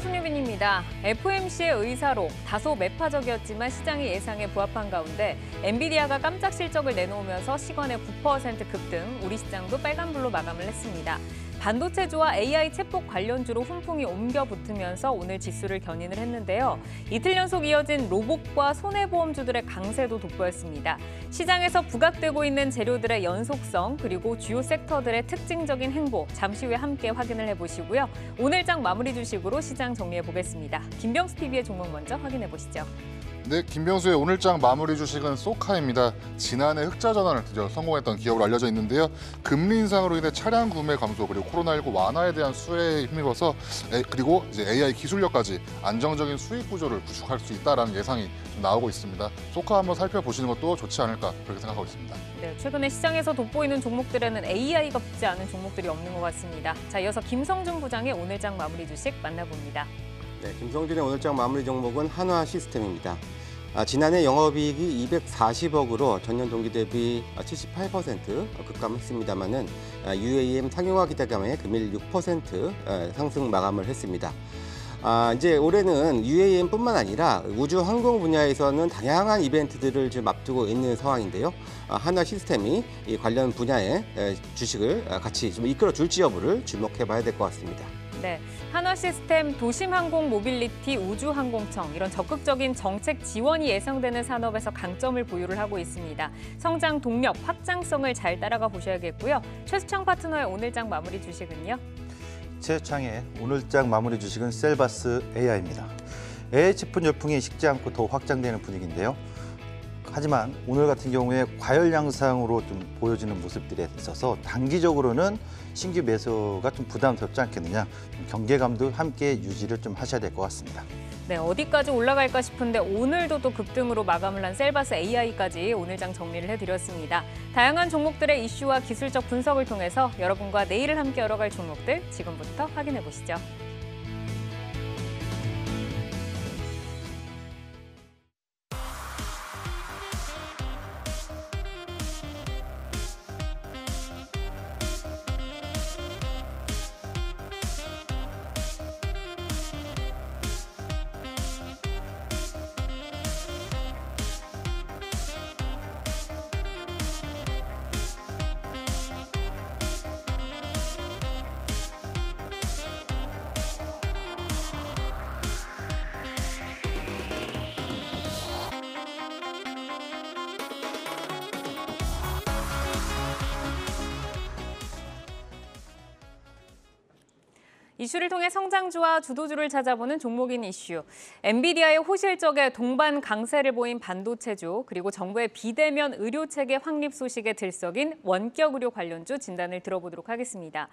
손유빈입니다. FOMC의 의사로 다소 매파적이었지만 시장이 예상에 부합한 가운데 엔비디아가 깜짝 실적을 내놓으면서 시간의 9% 급등, 우리 시장도 빨간불로 마감을 했습니다. 반도체주와 AI 챗봇 관련주로 훈풍이 옮겨 붙으면서 오늘 지수를 견인을 했는데요. 이틀 연속 이어진 로봇과 손해보험주들의 강세도 돋보였습니다. 시장에서 부각되고 있는 재료들의 연속성 그리고 주요 섹터들의 특징적인 행보 잠시 후에 함께 확인을 해보시고요. 오늘장 마무리 주식으로 시장 정리해보겠습니다. 김병수 TV의 종목 먼저 확인해보시죠. 네, 김병수의 오늘장 마무리 주식은 소카입니다. 지난해 흑자 전환을 드디어 성공했던 기업으로 알려져 있는데요. 금리 인상으로 인해 차량 구매 감소 그리고 코로나19 완화에 대한 수혜에 힘입어서 그리고 이제 AI 기술력까지 안정적인 수익 구조를 구축할 수 있다라는 예상이 좀 나오고 있습니다. 소카 한번 살펴보시는 것도 좋지 않을까 그렇게 생각하고 있습니다. 네, 최근에 시장에서 돋보이는 종목들에는 AI가 붙지 않은 종목들이 없는 것 같습니다. 자, 이어서 김성준 부장의 오늘장 마무리 주식 만나봅니다. 네, 김성준의 오늘장 마무리 종목은 한화시스템입니다. 지난해 영업이익이 240억으로 전년 동기 대비 78% 급감했습니다만은 UAM 상용화 기대감에 금일 6% 상승 마감을 했습니다. 이제 올해는 UAM뿐만 아니라 우주 항공 분야에서는 다양한 이벤트들을 지금 앞두고 있는 상황인데요. 한화시스템이 이 관련 분야의 주식을 같이 좀 이끌어줄지 여부를 주목해봐야 될 것 같습니다. 네, 한화시스템, 도심항공 모빌리티, 우주항공청 이런 적극적인 정책 지원이 예상되는 산업에서 강점을 보유를 하고 있습니다. 성장 동력, 확장성을 잘 따라가 보셔야겠고요. 최수창 파트너의 오늘장 마무리 주식은요? 최수창의 오늘장 마무리 주식은 셀바스 AI입니다. AI 칩은 열풍이 식지 않고 더 확장되는 분위기인데요. 하지만 오늘 같은 경우에 과열 양상으로 좀 보여지는 모습들에 있어서 단기적으로는 신규 매수가 좀 부담스럽지 않겠느냐, 좀 경계감도 함께 유지를 좀 하셔야 될 것 같습니다. 네, 어디까지 올라갈까 싶은데 오늘도 또 급등으로 마감을 한 셀바스 AI까지 오늘장 정리를 해드렸습니다. 다양한 종목들의 이슈와 기술적 분석을 통해서 여러분과 내일을 함께 열어갈 종목들 지금부터 확인해 보시죠. 이슈를 통해 성장주와 주도주를 찾아보는 종목인 이슈. 엔비디아의 호실적에 동반 강세를 보인 반도체주, 그리고 정부의 비대면 의료체계 확립 소식에 들썩인 원격의료 관련주 진단을 들어보도록 하겠습니다.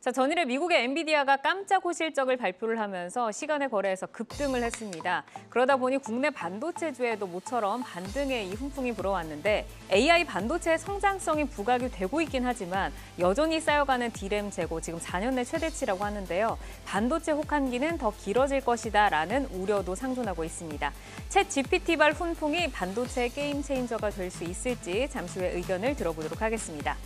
자, 전일에 미국의 엔비디아가 깜짝 호실적을 발표를 하면서 시간의 거래에서 급등을 했습니다. 그러다 보니 국내 반도체주에도 모처럼 반등의 이 훈풍이 불어왔는데 AI 반도체의 성장성이 부각이 되고 있긴 하지만 여전히 쌓여가는 D램 재고 지금 4년 내 최대치라고 하는데요. 반도체 혹한기는 더 길어질 것이다라는 우려도 상존하고 있습니다. 챗 GPT발 훈풍이 반도체의 게임 체인저가 될 수 있을지 잠시 후에 의견을 들어보도록 하겠습니다.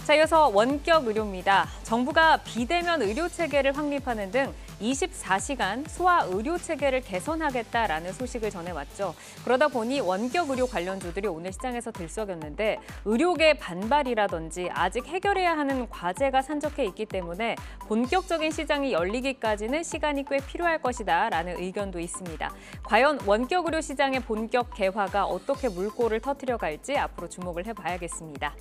자, 이어서 원격 의료입니다. 정부가 비대면 의료 체계를 확립하는 등 24시간 소아 의료 체계를 개선하겠다라는 소식을 전해왔죠. 그러다 보니 원격 의료 관련주들이 오늘 시장에서 들썩였는데 의료계 반발이라든지 아직 해결해야 하는 과제가 산적해 있기 때문에 본격적인 시장이 열리기까지는 시간이 꽤 필요할 것이다라는 의견도 있습니다. 과연 원격 의료 시장의 본격 개화가 어떻게 물꼬를 터뜨려 갈지 앞으로 주목을 해봐야겠습니다.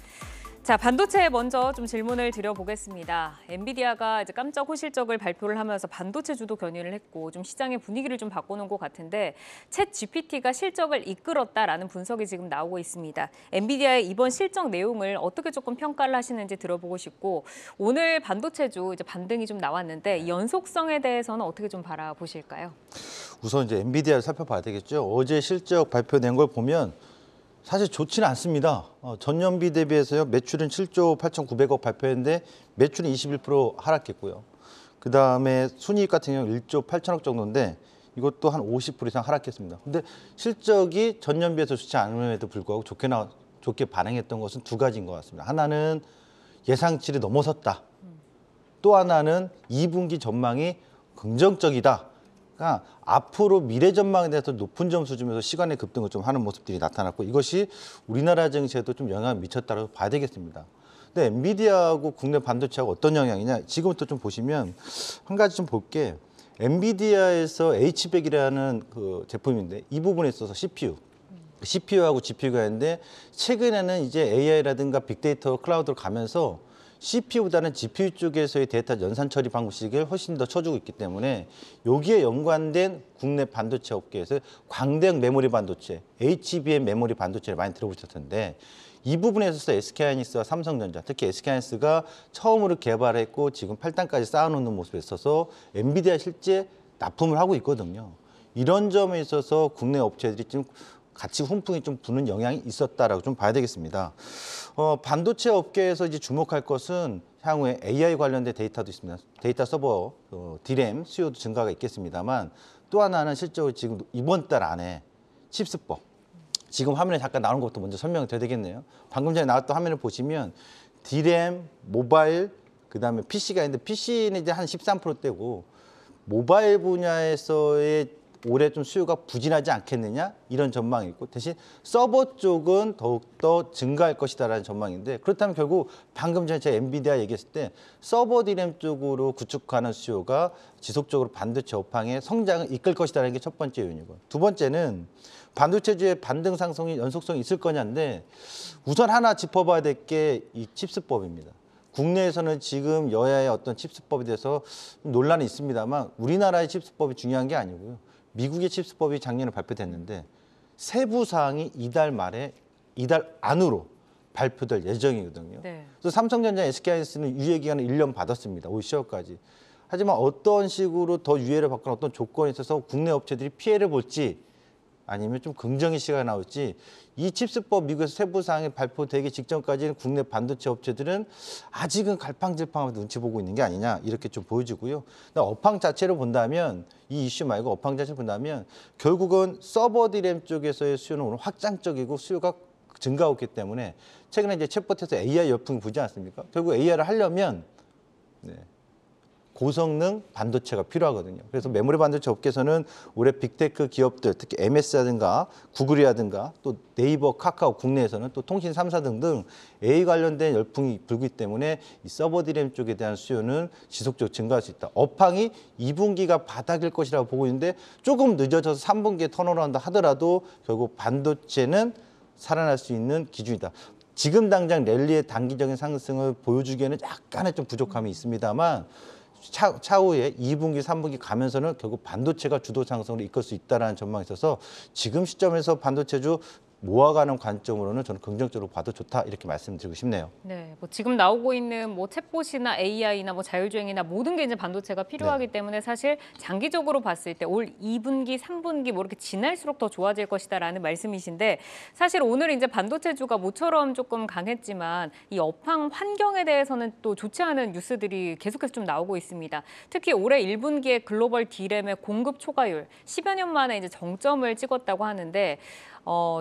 자, 반도체에 먼저 좀 질문을 드려보겠습니다. 엔비디아가 이제 깜짝 호실적을 발표를 하면서 반도체 주도 견인을 했고 좀 시장의 분위기를 좀 바꾸는 것 같은데 챗 GPT가 실적을 이끌었다라는 분석이 지금 나오고 있습니다. 엔비디아의 이번 실적 내용을 어떻게 조금 평가를 하시는지 들어보고 싶고 오늘 반도체주 이제 반등이 좀 나왔는데 연속성에 대해서는 어떻게 좀 바라보실까요? 우선 이제 엔비디아를 살펴봐야 되겠죠. 어제 실적 발표된 걸 보면 사실 좋지는 않습니다. 전년비 대비해서요. 매출은 7조 8,900억 발표했는데 매출은 21% 하락했고요. 그다음에 순이익 같은 경우 1조 8천억 정도인데 이것도 한 50% 이상 하락했습니다. 근데 실적이 전년비에서 좋지 않음에도 불구하고 좋게 반응했던 것은 두 가지인 것 같습니다. 하나는 예상치를 넘어섰다. 또 하나는 2분기 전망이 긍정적이다. 그러니까 앞으로 미래 전망에 대해서 높은 점수 주면서 시간의 급등을 좀 하는 모습들이 나타났고 이것이 우리나라 증시에도 좀 영향을 미쳤다고 봐야 되겠습니다. 근데 엔비디아하고 국내 반도체하고 어떤 영향이냐 지금부터 좀 보시면 한 가지 좀 볼게. 엔비디아에서 H100이라는 그 제품인데 이 부분에 있어서 CPU하고 GPU가 있는데 최근에는 이제 AI라든가 빅데이터 클라우드로 가면서 CPU보다는 GPU 쪽에서의 데이터 연산 처리 방식을 훨씬 더 쳐주고 있기 때문에 여기에 연관된 국내 반도체 업계에서 광대역 메모리 반도체, HBM 메모리 반도체를 많이 들어보셨을 텐데 이 부분에 있어서 SK하이닉스와 삼성전자, 특히 SK하이닉스가 처음으로 개발했고 지금 8단까지 쌓아놓는 모습에 있어서 엔비디아 실제 납품을 하고 있거든요. 이런 점에 있어서 국내 업체들이 좀 같이 훈풍이 좀 부는 영향이 있었다라고 좀 봐야 되겠습니다. 반도체 업계에서 이제 주목할 것은 향후에 AI 관련된 데이터도 있습니다. 데이터 서버, DRAM 수요도 증가가 있겠습니다만 또 하나는 실제로 지금 이번 달 안에 칩스법, 지금 화면에 잠깐 나오는 것부터 먼저 설명을 드려야 되겠네요. 방금 전에 나왔던 화면을 보시면 DRAM, 모바일, 그다음에 PC가 있는데 PC는 이제 한 13%대고 모바일 분야에서의 올해 좀 수요가 부진하지 않겠느냐 이런 전망이 있고 대신 서버 쪽은 더욱더 증가할 것이다라는 전망인데 그렇다면 결국 방금 전에 제가 엔비디아 얘기했을 때 서버 DRAM 쪽으로 구축하는 수요가 지속적으로 반도체 업황의 성장을 이끌 것이다라는 게 첫 번째 요인이고 두 번째는 반도체주의 반등 상승이 연속성이 있을 거냐인데 우선 하나 짚어봐야 될 게 이 칩스법입니다. 국내에서는 지금 여야의 어떤 칩스법에 대해서 논란이 있습니다만 우리나라의 칩스법이 중요한 게 아니고요. 미국의 칩스법이 작년에 발표됐는데 세부 사항이 이달 말에 이달 안으로 발표될 예정이거든요. 네. 그래서 삼성전자, SK하이닉스는 유예 기간을 1년 받았습니다. 올 10월까지. 하지만 어떤 식으로 더 유예를 받거나 어떤 조건에 있어서 국내 업체들이 피해를 볼지 아니면 좀 긍정의 시각이 나올지 이 칩스법 미국에서 세부 사항이 발표되기 직전까지는 국내 반도체 업체들은 아직은 갈팡질팡하게 눈치 보고 있는 게 아니냐 이렇게 좀 보여지고요. 업황 자체를 본다면 이 이슈 말고 업황 자체를 본다면 결국은 서버 DRAM 쪽에서의 수요는 오늘 확장적이고 수요가 증가했기 때문에 최근에 이제 챗봇에서 AI 열풍이 부지 않습니까? 결국 AI를 하려면 고성능 반도체가 필요하거든요. 그래서 메모리 반도체 업계에서는 올해 빅테크 기업들, 특히 MS라든가 구글이라든가 또 네이버, 카카오 국내에서는 또 통신 3사 등등 AI 관련된 열풍이 불기 때문에 이 서버 DRAM 쪽에 대한 수요는 지속적으로 증가할 수 있다. 업황이 2분기가 바닥일 것이라고 보고 있는데 조금 늦어져서 3분기에 턴어라운드 하더라도 결국 반도체는 살아날 수 있는 기준이다. 지금 당장 랠리의 단기적인 상승을 보여주기에는 약간의 좀 부족함이 있습니다만 차후에 2분기, 3분기 가면서는 결국 반도체가 주도 상승을 이끌 수 있다는 전망이 있어서 지금 시점에서 반도체주 모아가는 관점으로는 저는 긍정적으로 봐도 좋다 이렇게 말씀드리고 싶네요. 네, 뭐 지금 나오고 있는 뭐 챗봇이나 AI나 뭐 자율주행이나 모든 게 이제 반도체가 필요하기 때문에 사실 장기적으로 봤을 때 올 2분기, 3분기 뭐 이렇게 지날수록 더 좋아질 것이다라는 말씀이신데 사실 오늘 이제 반도체주가 모처럼 조금 강했지만 이 업황 환경에 대해서는 또 좋지 않은 뉴스들이 계속해서 좀 나오고 있습니다. 특히 올해 1분기에 글로벌 D램의 공급 초과율 10여 년 만에 이제 정점을 찍었다고 하는데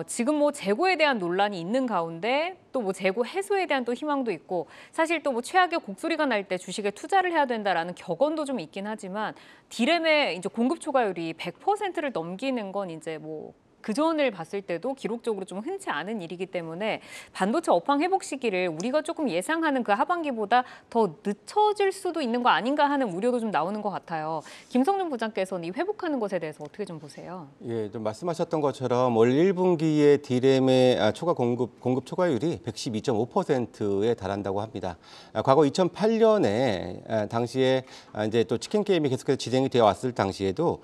지금 뭐 재고에 대한 논란이 있는 가운데 또 뭐 재고 해소에 대한 또 희망도 있고 사실 또 뭐 최악의 곡소리가 날 때 주식에 투자를 해야 된다라는 격언도 좀 있긴 하지만 D램의 이제 공급 초과율이 100%를 넘기는 건 이제 뭐 그전을 봤을 때도 기록적으로 좀 흔치 않은 일이기 때문에 반도체 업황 회복 시기를 우리가 조금 예상하는 그 하반기보다 더 늦춰질 수도 있는 거 아닌가 하는 우려도 좀 나오는 것 같아요. 김성준 부장께서는 이 회복하는 것에 대해서 어떻게 좀 보세요? 예, 좀 말씀하셨던 것처럼 올 1분기에 D램의 초과 공급 초과율이 112.5%에 달한다고 합니다. 과거 2008년에 당시에 이제 또 치킨 게임이 계속해서 진행이 되어 왔을 당시에도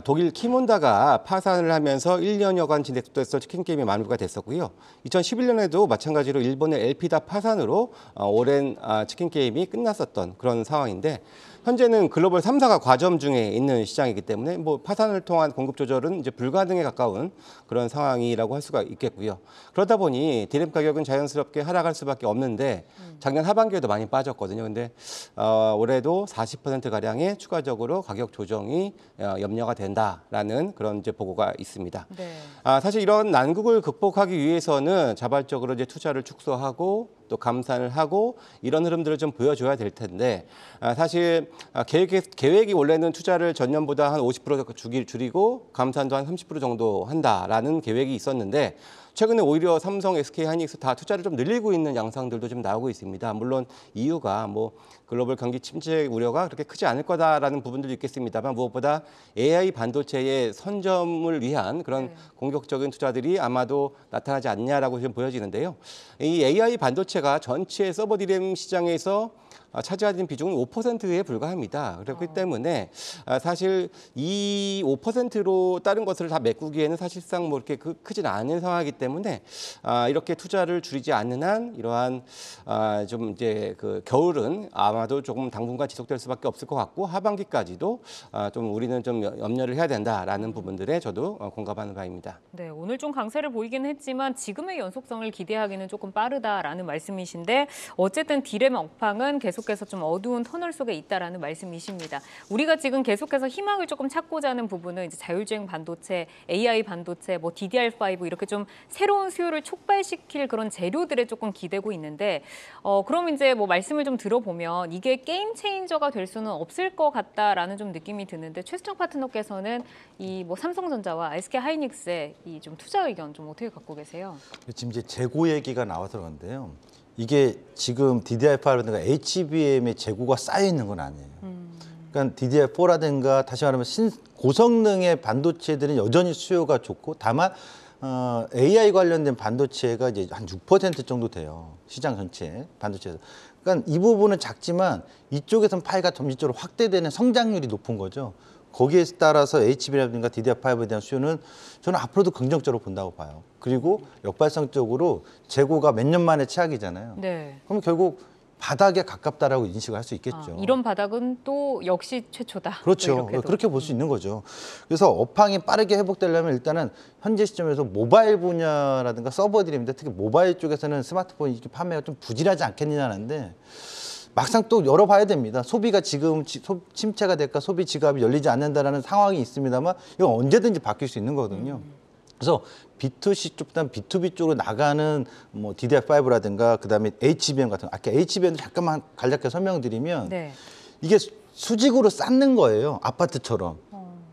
독일 키몬다가 파산을 하면서 1년여간 진행돼서 치킨 게임이 마무리가 됐었고요. 2011년에도 마찬가지로 일본의 엘피다 파산으로 오랜 치킨 게임이 끝났었던 그런 상황인데 현재는 글로벌 3사가 과점 중에 있는 시장이기 때문에 뭐 파산을 통한 공급 조절은 이제 불가능에 가까운 그런 상황이라고 할 수가 있겠고요. 그러다 보니 D램 가격은 자연스럽게 하락할 수밖에 없는데 작년 하반기에도 많이 빠졌거든요. 근데 올해도 40% 가량의 추가적으로 가격 조정이 염려가 된다라는 그런 이제 보고가 있습니다. 네. 사실 이런 난국을 극복하기 위해서는 자발적으로 이제 투자를 축소하고 또 또 감산을 하고 이런 흐름들을 좀 보여줘야 될 텐데 사실 계획이 원래는 투자를 전년보다 한 50% 줄이고 감산도 한 30% 정도 한다라는 계획이 있었는데 최근에 오히려 삼성, SK 하이닉스 다 투자를 좀 늘리고 있는 양상들도 좀 나오고 있습니다. 물론 이유가 뭐 글로벌 경기 침체 우려가 그렇게 크지 않을 거다라는 부분들도 있겠습니다만 무엇보다 AI 반도체의 선점을 위한 그런 공격적인 투자들이 아마도 나타나지 않냐라고 지금 보여지는데요. 이 AI 반도체가 전체 서버 디램 시장에서 차지하는 비중은 5%에 불과합니다. 그렇기 때문에 사실 이 5%로 다른 것을 다 메꾸기에는 사실상 뭐 이렇게 크진 않은 상황이기 때문에 이렇게 투자를 줄이지 않는 한 이러한 좀 이제 그 겨울은 아마도 조금 당분간 지속될 수밖에 없을 것 같고 하반기까지도 좀 우리는 좀 염려를 해야 된다라는 부분들에 저도 공감하는 바입니다. 네, 오늘 좀 강세를 보이긴 했지만 지금의 연속성을 기대하기는 조금 빠르다라는 말씀이신데 어쨌든 디램 업황은 계속해서 좀 어두운 터널 속에 있다라는 말씀이십니다. 우리가 지금 계속해서 희망을 조금 찾고자 하는 부분은 이제 자율주행 반도체, AI 반도체, 뭐 DDR5 이렇게 좀 새로운 수요를 촉발시킬 그런 재료들에 조금 기대고 있는데 그럼 이제 뭐 말씀을 좀 들어보면 이게 게임 체인저가 될 수는 없을 것 같다라는 좀 느낌이 드는데 최수정 파트너께서는 이 뭐 삼성전자와 SK 하이닉스의 이 좀 투자 의견 좀 어떻게 갖고 계세요? 지금 이제 재고 얘기가 나와서 그런데요. 이게 지금 DDR5라든가 HBM의 재고가 쌓여 있는 건 아니에요. 그러니까 DDR4라든가 다시 말하면 고성능의 반도체들은 여전히 수요가 좋고 다만 AI 관련된 반도체가 이제 한 6% 정도 돼요. 시장 전체 반도체에서. 그러니까 이 부분은 작지만 이쪽에서는 파이가 점진적으로 확대되는 성장률이 높은 거죠. 거기에 따라서 HBM이라든가 DDR5에 대한 수요는 저는 앞으로도 긍정적으로 본다고 봐요. 그리고 역발상적으로 재고가 몇 년 만에 최악이잖아요. 네. 그럼 결국 바닥에 가깝다라고 인식을 할 수 있겠죠. 이런 바닥은 또 역시 최초다. 그렇죠. 그렇게 볼 수 있는 거죠. 그래서 업황이 빠르게 회복되려면 일단은 현재 시점에서 모바일 분야라든가 서버들입니다. 특히 모바일 쪽에서는 스마트폰 판매가 좀 부진하지 않겠느냐는데 막상 또 열어봐야 됩니다. 소비가 지금 침체가 될까 소비 지갑이 열리지 않는다라는 상황이 있습니다만 이건 언제든지 바뀔 수 있는 거거든요. 그래서 B2C 쪽보다는 B2B 쪽으로 나가는 뭐 DDR5라든가 그다음에 HBM 같은 거. 아까 HBM도 잠깐만 간략하게 설명드리면 네. 이게 수직으로 쌓는 거예요. 아파트처럼.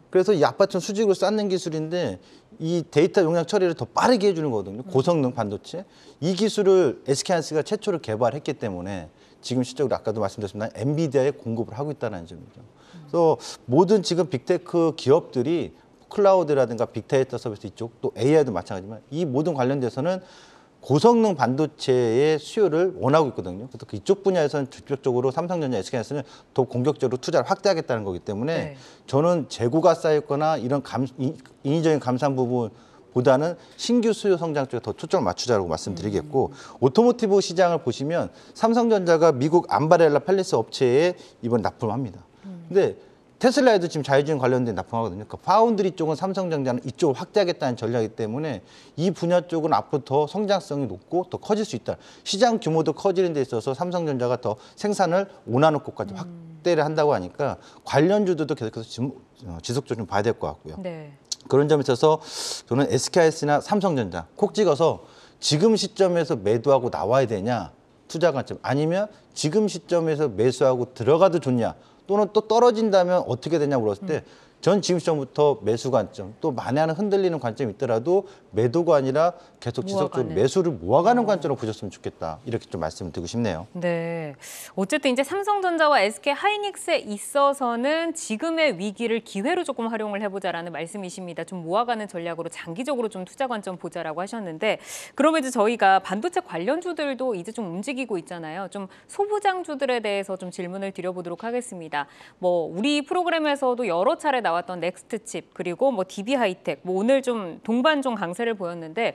그래서 이 아파트는 수직으로 쌓는 기술인데 이 데이터 용량 처리를 더 빠르게 해주는 거거든요. 고성능 반도체. 이 기술을 SK하이닉스가 최초로 개발했기 때문에 지금 시적으로 아까도 말씀드렸지만 엔비디아에 공급을 하고 있다는 점이죠. 그래서 모든 지금 빅테크 기업들이 클라우드라든가 빅데이터 서비스 이쪽 또 AI도 마찬가지지만 이 모든 관련돼서는 고성능 반도체의 수요를 원하고 있거든요. 그래서 이쪽 분야에서는 직접적으로 삼성전자, SK하이닉스는 더 공격적으로 투자를 확대하겠다는 거기 때문에 네. 저는 재고가 쌓였거나 이런 인위적인 감산 부분보다는 신규 수요 성장 쪽에 더 초점을 맞추자고 말씀드리겠고 오토모티브 시장을 보시면 삼성전자가 미국 암바렐라 팰리스 업체에 이번 납품을 합니다. 근데 테슬라에도 지금 자율주행 관련된 납품하거든요. 그러니까 파운드리 쪽은 삼성전자는 이쪽을 확대하겠다는 전략이기 때문에 이 분야 쪽은 앞으로 더 성장성이 높고 더 커질 수 있다. 시장 규모도 커지는 데 있어서 삼성전자가 더 생산을 원하는곳까지 확대를 한다고 하니까 관련주들도 계속해서 지속적으로 좀 봐야 될 것 같고요. 네. 그런 점에 있어서 저는 SK하이닉스나 삼성전자 콕 찍어서 지금 시점에서 매도하고 나와야 되냐 투자 관점 아니면 지금 시점에서 매수하고 들어가도 좋냐 또는 또 떨어진다면 어떻게 되냐고 물었을 때 전 지금 시점부터 매수 관점 또 만약에 흔들리는 관점이 있더라도 매도가 아니라 계속 지속적으로 모아가는. 매수를 모아가는 관점으로 보셨으면 좋겠다 이렇게 좀 말씀을 드리고 싶네요. 네. 어쨌든 이제 삼성전자와 SK 하이닉스에 있어서는 지금의 위기를 기회로 조금 활용을 해보자라는 말씀이십니다. 좀 모아가는 전략으로 장기적으로 좀 투자 관점 보자라고 하셨는데 그러면 이제 저희가 반도체 관련주들도 이제 좀 움직이고 있잖아요. 좀 소부장주들에 대해서 좀 질문을 드려보도록 하겠습니다. 뭐 우리 프로그램에서도 여러 차례 나왔던 넥스트칩 그리고 뭐 DB하이텍 뭐 오늘 좀 동반 좀 강세를 보였는데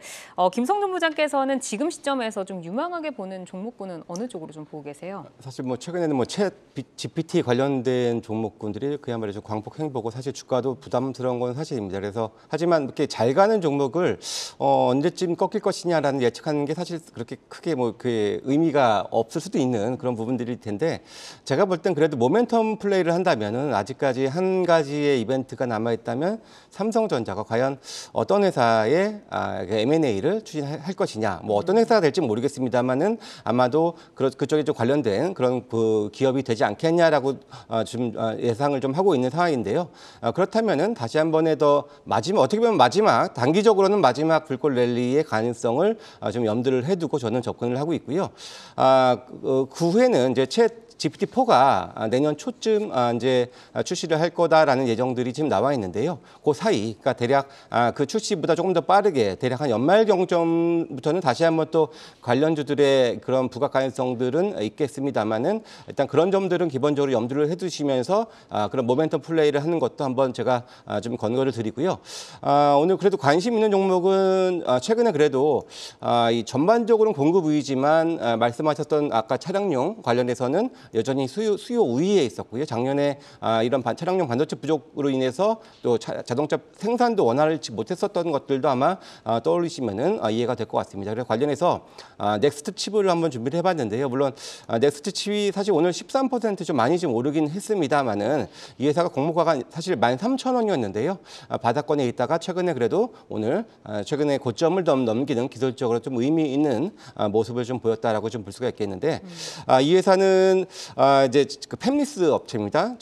김성준 부장께서는 지금 시점에서 좀 유망하게 보는 종목군은 어느 쪽으로 좀 보고 계세요? 사실 뭐 최근에는 뭐 챗 GPT 관련된 종목군들이 그야말로 좀 광폭 행보고 사실 주가도 부담스러운 건 사실입니다. 그래서 하지만 이렇게 잘 가는 종목을 언제쯤 꺾일 것이냐라는 예측하는 게 사실 그렇게 크게 뭐 그 의미가 없을 수도 있는 그런 부분들일 텐데 제가 볼 땐 그래도 모멘텀 플레이를 한다면은 아직까지 한 가지의 이벤트가 남아있다면 삼성전자가 과연 어떤 회사의 M&A를 추진할 것이냐. 뭐 어떤 회사가 될지 모르겠습니다만은 아마도 그쪽에 좀 관련된 그런 그 기업이 되지 않겠냐라고 좀 예상을 좀 하고 있는 상황인데요. 그렇다면은 다시 한 번에 더 어떻게 보면 단기적으로는 마지막 불꽃 랠리의 가능성을 좀 염두를 해두고 저는 접근을 하고 있고요. 그 후에는 이제 GPT-4가 내년 초쯤 이제 출시를 할 거다라는 예정들이 지금 나와 있는데요. 그 사이, 그러니까 대략 그 출시보다 조금 더 빠르게 대략 한 연말 경점부터는 다시 한번 또 관련주들의 그런 부각 가능성들은 있겠습니다만은 일단 그런 점들은 기본적으로 염두를 해두시면서 그런 모멘텀 플레이를 하는 것도 한번 제가 좀 권고를 드리고요. 오늘 그래도 관심 있는 종목은 최근에 그래도 이 전반적으로는 공급 우위지만 말씀하셨던 아까 차량용 관련해서는 여전히 수요 우위에 있었고요. 작년에 이런 차량용 반도체 부족으로 인해서 또 자동차 생산도 원활치 못했었던 것들도 아마 떠올리시면은 이해가 될 것 같습니다. 그래서 관련해서 넥스트 칩을 한번 준비를 해봤는데요. 물론 넥스트 칩이 사실 오늘 13% 좀 많이 좀 오르긴 했습니다만은 이 회사가 공모가가 사실 13,000원이었는데요. 바닥권에 있다가 최근에 그래도 오늘 최근에 고점을 넘기는 기술적으로 좀 의미 있는 모습을 좀 보였다라고 좀 볼 수가 있겠는데 이 회사는 이제 그 팹리스 업체입니다.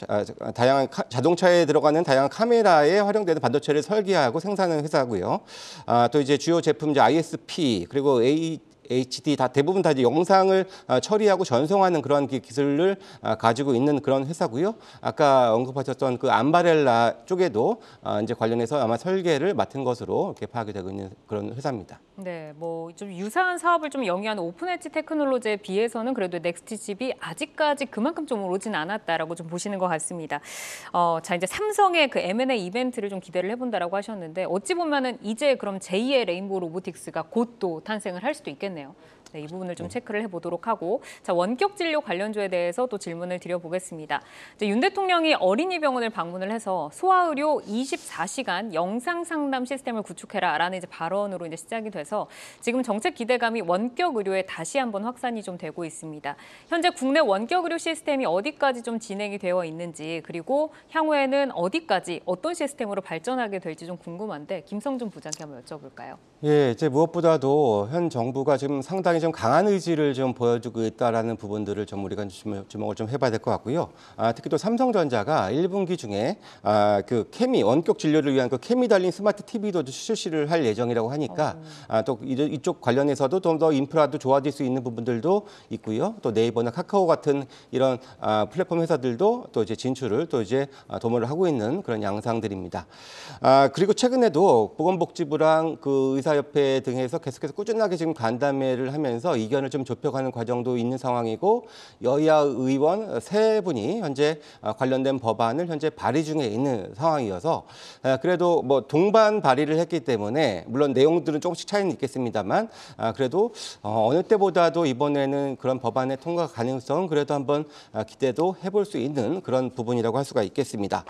다양한 자동차에 들어가는 다양한 카메라에 활용되는 반도체를 설계하고 생산하는 회사고요. 또 이제 주요 제품 이제 ISP 그리고 HD 대부분 다 이제 영상을 처리하고 전송하는 그런 기술을 가지고 있는 그런 회사고요. 아까 언급하셨던 그 암바렐라 쪽에도 이제 관련해서 아마 설계를 맡은 것으로 이렇게 파악이 되고 있는 그런 회사입니다. 네, 뭐 좀 유사한 사업을 좀 영위하는 오픈 엣지 테크놀로지에 비해서는 그래도 넥스트 칩이 아직까지 그만큼 좀 오르진 않았다라고 좀 보시는 것 같습니다. 자, 이제 삼성의 그 M&A 이벤트를 좀 기대를 해본다라고 하셨는데 어찌 보면은 이제 그럼 제2의 레인보우 로보틱스가 곧 또 탄생을 할 수도 있겠네요. 네, 이 부분을 좀 체크를 해보도록 하고 자 원격 진료 관련주에 대해서 또 질문을 드려보겠습니다. 이제 윤 대통령이 어린이 병원을 방문을 해서 소아의료 24시간 영상 상담 시스템을 구축해라라는 이제 발언으로 이제 시작이 돼서 지금 정책 기대감이 원격 의료에 다시 한번 확산이 좀 되고 있습니다. 현재 국내 원격 의료 시스템이 어디까지 좀 진행이 되어 있는지 그리고 향후에는 어디까지 어떤 시스템으로 발전하게 될지 좀 궁금한데 김성준 부장께 한번 여쭤볼까요? 예, 이제 무엇보다도 현 정부가 지금 상당히 좀 강한 의지를 좀 보여주고 있다라는 부분들을 좀 우리가 주목을 좀 해봐야 될 것 같고요. 특히 또 삼성전자가 1분기 중에 그 케미 원격 진료를 위한 그 케미 달린 스마트 TV도 출시를 할 예정이라고 하니까 또 이쪽 관련해서도 좀 더 인프라도 좋아질 수 있는 부분들도 있고요. 또 네이버나 카카오 같은 이런 플랫폼 회사들도 또 이제 진출을 또 이제 도모를 하고 있는 그런 양상들입니다. 그리고 최근에도 보건복지부랑 그 의사협회 등에서 계속해서 꾸준하게 지금 간담회를 하면서 이견을 좀 좁혀가는 과정도 있는 상황이고 여야 의원 3분이 현재 관련된 법안을 현재 발의 중에 있는 상황이어서 그래도 뭐 동반 발의를 했기 때문에 물론 내용들은 조금씩 차이는 있겠습니다만 그래도 어느 때보다도 이번에는 그런 법안의 통과 가능성 그래도 한번 기대도 해볼 수 있는 그런 부분이라고 할 수가 있겠습니다.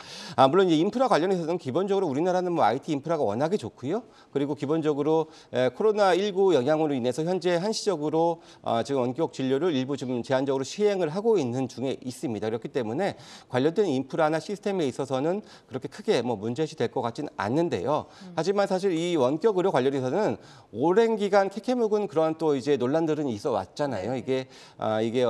물론 이제 인프라 관련해서는 기본적으로 우리나라는 뭐 IT 인프라가 워낙에 좋고요. 그리고 기본적으로 코로나19 영향으로 인해서 현재 한시적으로 지금 원격 진료를 일부 좀 제한적으로 시행을 하고 있는 중에 있습니다. 그렇기 때문에 관련된 인프라나 시스템에 있어서는 그렇게 크게 뭐 문제시 될 것 같지는 않는데요. 하지만 사실 이 원격 의료 관련해서는 오랜 기간 캐캐 묵은 그런 또 이제 논란들은 있어 왔잖아요. 이게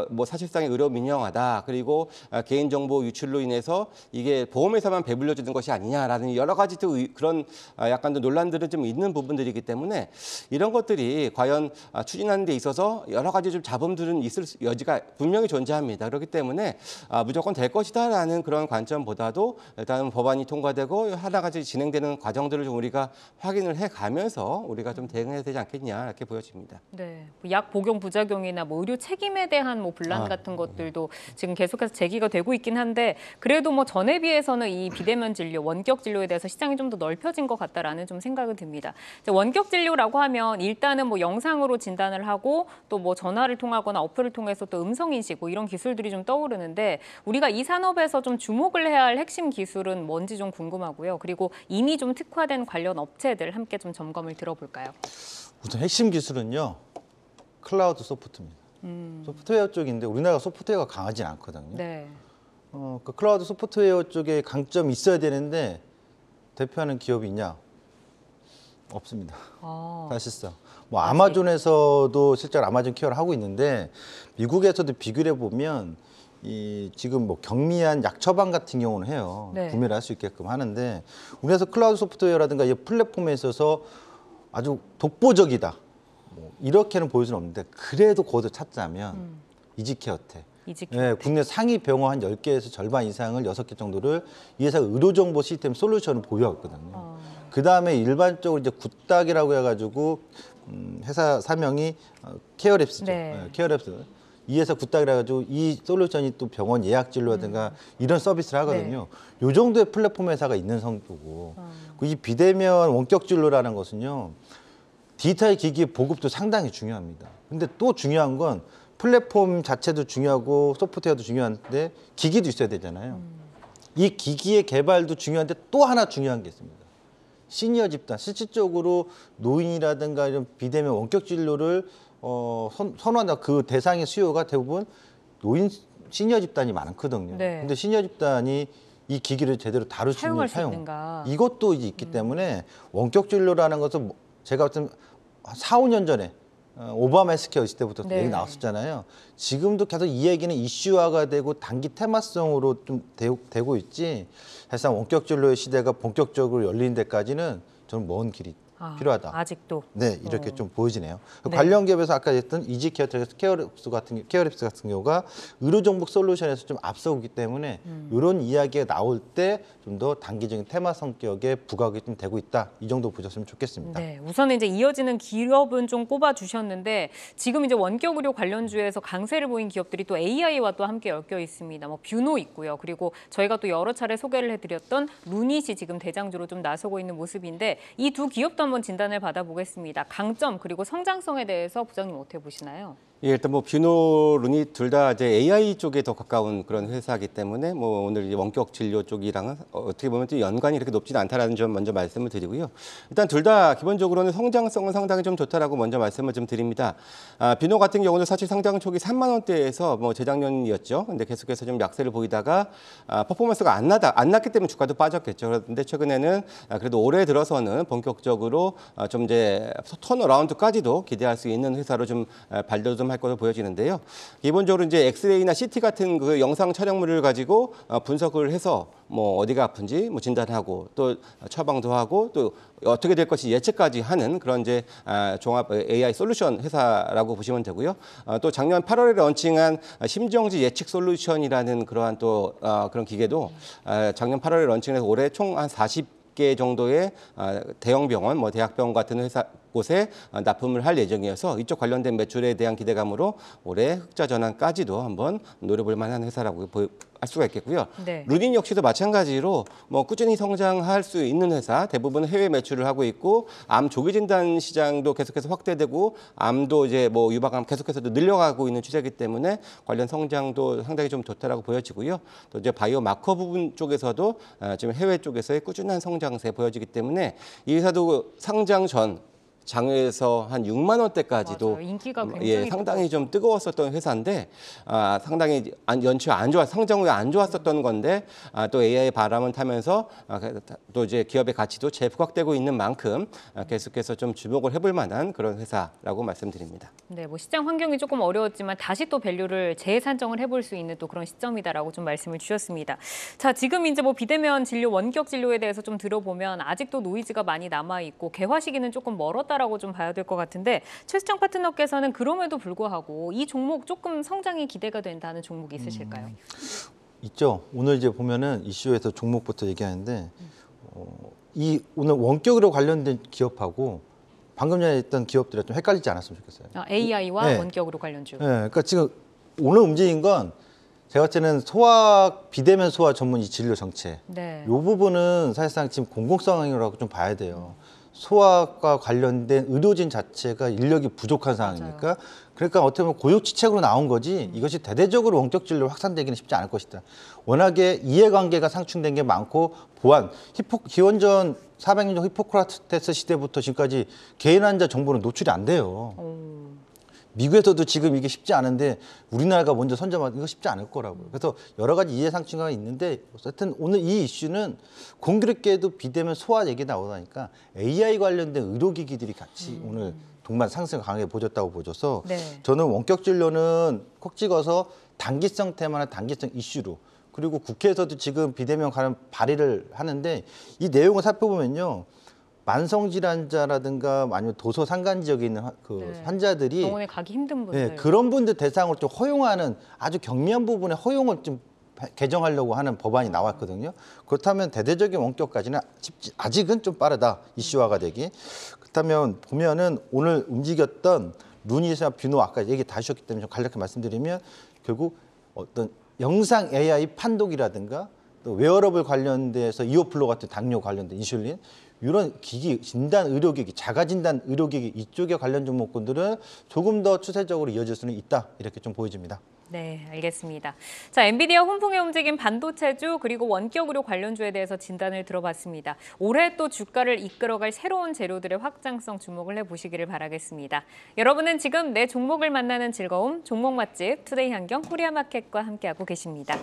뭐 사실상의 의료 민영화다. 그리고 개인정보 유출로 인해서 이게 보험회사만 배불려주는 것이 아니냐라는 여러 가지 또 그런 약간 또 논란들은 좀 있는 부분들이기 때문에 이런 것들이 과연 추진하는 데 있어서 여러 가지 좀 잡음들은 있을 여지가 분명히 존재합니다. 그렇기 때문에 무조건 될 것이다라는 그런 관점보다도 일단은 법안이 통과되고 여러 가지 진행되는 과정들을 좀 우리가 확인을 해가면서 우리가 좀 대응해야 되지 않겠냐 이렇게 보여집니다. 네, 약 복용 부작용이나 뭐 의료 책임에 대한 뭐 분란 같은 것들도 지금 계속해서 제기가 되고 있긴 한데 그래도 뭐 전에 비해서는 이 비대면 진료, 원격 진료에 대해서 시장이 좀 더 넓혀진 것 같다라는 좀 생각은 듭니다. 원격 진료라고 하면 일단은 뭐 영상으로 진단을 하고 또 뭐 전화를 통하거나 어플을 통해서 또 음성 인식 뭐 이런 기술들이 좀 떠오르는데 우리가 이 산업에서 좀 주목을 해야 할 핵심 기술은 뭔지 좀 궁금하고요. 그리고 이미 좀 특화된 관련 업체들 함께 좀 점검을 들어볼까요? 우선 핵심 기술은요. 클라우드 소프트입니다. 소프트웨어 쪽인데 우리나라가 소프트웨어가 강하진 않거든요. 네. 그 클라우드 소프트웨어 쪽에 강점이 있어야 되는데 대표하는 기업이 있냐? 없습니다. 사실상. 뭐 아마존에서도 실제로 아마존 케어를 하고 있는데 미국에서도 비교를 해보면 이 지금 뭐 경미한 약 처방 같은 경우는 해요. 네. 구매를 할 수 있게끔 하는데 우리나라에서 클라우드 소프트웨어라든가 이 플랫폼에 있어서 아주 독보적이다. 뭐 이렇게는 보일 수는 없는데 그래도 거기서 찾자면 이지케어텍. 네, 국내 상위 병원 한 10개에서 절반 이상을 6개 정도를 이 회사가 의료정보 시스템 솔루션을 보유하고 있거든요. 그다음에 일반적으로 이제 굿닥이라고 해가지고 회사 사명이 케어랩스죠. 네. 케어랩스. 이 회사 굿닥이라 해가지고 이 솔루션이 또 병원 예약 진료라든가 이런 서비스를 하거든요. 요 정도의 플랫폼 회사가 있는 성격이고 이 비대면 원격 진료라는 것은요. 디지털 기기의 보급도 상당히 중요합니다. 근데 또 중요한 건 플랫폼 자체도 중요하고 소프트웨어도 중요한데 기기도 있어야 되잖아요. 이 기기의 개발도 중요한데 또 하나 중요한 게 있습니다. 시니어 집단, 실질적으로 노인이라든가 이런 비대면 원격 진료를 선호한다. 그 대상의 수요가 대부분 노인 시니어 집단이 많거든요. 네. 근데 시니어 집단이 이 기기를 제대로 다룰 수 있는 사용할 수 있는가. 이것도 이제 있기 때문에 원격 진료라는 것은 제가 봤을 때 4, 5년 전에 오바마 헬스케어 있을 때부터 네. 얘기 나왔었잖아요. 지금도 계속 이 얘기는 이슈화가 되고 단기 테마성으로 좀 되고 있지. 사실상 원격 진료의 시대가 본격적으로 열리는 데까지는 저는 먼 길이 필요하다. 아직도. 네, 이렇게 좀 보여지네요. 네. 관련 기업에서 아까 했던 이지케어텍에서 케어랩스 같은 경우가 의료정보 솔루션에서 좀 앞서고 있기 때문에 이런 이야기가 나올 때 좀 더 단기적인 테마 성격의 부각이 좀 되고 있다. 이 정도 보셨으면 좋겠습니다. 네, 우선 이제 이어지는 기업은 좀 꼽아 주셨는데 지금 이제 원격 의료 관련주에서 강세를 보인 기업들이 또 AI와 또 함께 엮여 있습니다. 뭐 뷰노 있고요. 그리고 저희가 또 여러 차례 소개를 해드렸던 루닛이 지금 대장주로 좀 나서고 있는 모습인데 이 두 기업도 한번 진단을 받아보겠습니다. 강점 그리고 성장성에 대해서 부장님 어떻게 보시나요? 예, 일단 뭐 뷰노, 루닛 둘 다 이제 AI 쪽에 더 가까운 그런 회사이기 때문에 뭐 오늘 이 원격 진료 쪽이랑은 어떻게 보면 또 연관이 이렇게 높지는 않다라는 점 먼저 말씀을 드리고요. 일단 둘 다 기본적으로는 성장성은 상당히 좀 좋다라고 먼저 말씀을 좀 드립니다. 뷰노 같은 경우는 사실 상장 초기 3만 원대에서 뭐 재작년이었죠. 근데 계속해서 좀 약세를 보이다가 퍼포먼스가 안 났기 때문에 주가도 빠졌겠죠. 그런데 최근에는 그래도 올해 들어서는 본격적으로 좀 이제 턴어라운드까지도 기대할 수 있는 회사로 좀 발돋 좀 할 것으로 보여지는데요. 기본적으로 이제 엑스레이나 CT 같은 그 영상 촬영물을 가지고 분석을 해서 뭐 어디가 아픈지 뭐 진단하고 또 처방도 하고 또 어떻게 될 것이 예측까지 하는 그런 이제 종합 AI 솔루션 회사라고 보시면 되고요. 또 작년 8월에 런칭한 심정지 예측 솔루션이라는 그러한 또 그런 기계도 작년 8월에 런칭해서 올해 총 한 40개 정도의 대형 병원, 뭐 대학병원 같은 회사 곳에 납품을 할 예정이어서 이쪽 관련된 매출에 대한 기대감으로 올해 흑자 전환까지도 한번 노려볼 만한 회사라고 할 수가 있겠고요. 네. 루닛 역시도 마찬가지로 뭐 꾸준히 성장할 수 있는 회사, 대부분 해외 매출을 하고 있고 암 조기 진단 시장도 계속해서 확대되고 암도 이제 뭐 유방암 계속해서 늘려가고 있는 추세이기 때문에 관련 성장도 상당히 좀 좋다라고 보여지고요. 또 이제 바이오 마커 부분 쪽에서도 지금 해외 쪽에서의 꾸준한 성장세 보여지기 때문에 이 회사도 상장 전 장외에서 한 6만 원대까지도 맞아요. 인기가 굉장히 상당히 좀 뜨거웠었던 회사인데 상당히 연초 안 좋아 상장 후에 안 좋았었던 건데 또 AI 바람을 타면서 또 이제 기업의 가치도 재부각되고 있는 만큼 계속해서 좀 주목을 해볼 만한 그런 회사라고 말씀드립니다. 네, 뭐 시장 환경이 조금 어려웠지만 다시 또 밸류를 재산정을 해볼 수 있는 또 그런 시점이다라고 좀 말씀을 주셨습니다. 자, 지금 이제 뭐 비대면 진료, 원격 진료에 대해서 좀 들어보면 아직도 노이즈가 많이 남아 있고 개화 시기는 조금 멀었다라고 좀 봐야 될 것 같은데 최수정 파트너께서는 그럼에도 불구하고 이 종목 조금 성장이 기대가 된다는 종목이 있으실까요? 있죠. 오늘 이제 보면은 이슈에서 종목부터 얘기하는데 이 오늘 원격으로 관련된 기업하고 방금 전에 했던 기업들이 좀 헷갈리지 않았으면 좋겠어요. AI와 네. 원격으로 관련주. 네, 그러니까 지금 오늘 움직인 건 제가 볼 때는 비대면 소아 전문 이 진료 정책. 네. 이 부분은 사실상 지금 공공성이라고 좀 봐야 돼요. 소아과 관련된 의료진 자체가 인력이 부족한 상황이니까 그러니까 어떻게 보면 고육지책으로 나온 거지 이것이 대대적으로 원격 진료로 확산되기는 쉽지 않을 것이다. 워낙에 이해관계가 상충된 게 많고 보안, 기원전 400년 전 히포크라테스 시대부터 지금까지 개인 환자 정보는 노출이 안 돼요. 미국에서도 지금 이게 쉽지 않은데 우리나라가 먼저 선점하는 이거 쉽지 않을 거라고요. 그래서 여러 가지 이해상충가 있는데 어쨌든 오늘 이 이슈는 공교롭게도 비대면 소화 얘기 나오다니까 AI 관련된 의료기기들이 같이 오늘 동반 상승 강하게 보여줬다고 보여줘서 네. 저는 원격 진료는 콕 찍어서 단기성 테마나 단기성 이슈로 그리고 국회에서도 지금 비대면 관련 발의를 하는데 이 내용을 살펴보면요. 만성질환자라든가 아니면 도서 상간 지역에 있는 환자들이 병원에 가기 힘든 분들. 네, 그런 분들 대상으로 좀 허용하는 아주 경미한 부분에 허용을 좀 개정하려고 하는 법안이 나왔거든요. 그렇다면 대대적인 원격까지는 아직은 좀 빠르다. 이슈화가 되기. 그렇다면 보면은 오늘 움직였던 루닛이나 뷰노 아까 얘기 다 하셨기 때문에 좀 간략하게 말씀드리면 결국 어떤 영상 AI 판독이라든가 또 웨어러블 관련돼서 이어플로 같은 당뇨 관련된 인슐린 이런 기기, 진단 의료기기, 자가진단 의료기기 이쪽에 관련 종목군들은 조금 더 추세적으로 이어질 수는 있다. 이렇게 좀 보여집니다. 네, 알겠습니다. 자, 엔비디아 훈풍에 움직인 반도체주 그리고 원격 의료 관련주에 대해서 진단을 들어봤습니다. 올해 또 주가를 이끌어갈 새로운 재료들의 확장성 주목을 해보시기를 바라겠습니다. 여러분은 지금 내 종목을 만나는 즐거움, 종목 맛집 투데이 환경 코리아마켓과 함께하고 계십니다.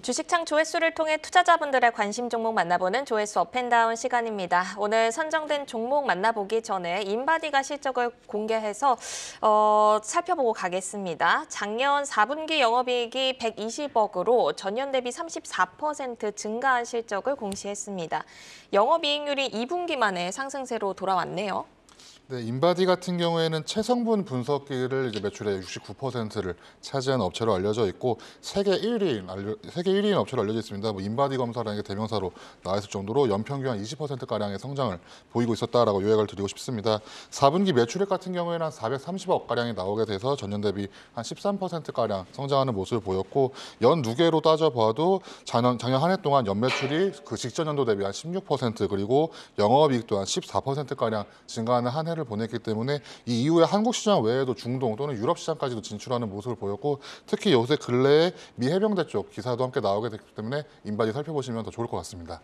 주식창 조회수를 통해 투자자분들의 관심 종목 만나보는 조회수 업앤다운 시간입니다. 오늘 선정된 종목 만나보기 전에 인바디가 실적을 공개해서 살펴보고 가겠습니다. 작년 4분기 영업이익이 120억으로 전년 대비 34% 증가한 실적을 공시했습니다. 영업이익률이 2분기 만에 상승세로 돌아왔네요. 네, 인바디 같은 경우에는 체성분 분석기를 이제 매출의 69%를 차지하는 업체로 알려져 있고 세계 1위인 업체로 알려져 있습니다. 뭐 인바디 검사라는 게 대명사로 나와 있을 정도로 연평균 한 20%가량의 성장을 보이고 있었다라고 요약을 드리고 싶습니다. 4분기 매출액 같은 경우에는 한 430억 가량이 나오게 돼서 전년 대비 한 13%가량 성장하는 모습을 보였고 연 누계로 따져봐도 작년 한 해 동안 연매출이 그 직전 연도 대비 한 16% 그리고 영업이익도 한 14%가량 증가하는 한 해를 보냈기 때문에 이 이후에 한국 시장 외에도 중동 또는 유럽 시장까지도 진출하는 모습을 보였고 특히 요새 근래에 미 해병대 쪽 기사도 함께 나오게 됐기 때문에 인바디 살펴보시면 더 좋을 것 같습니다.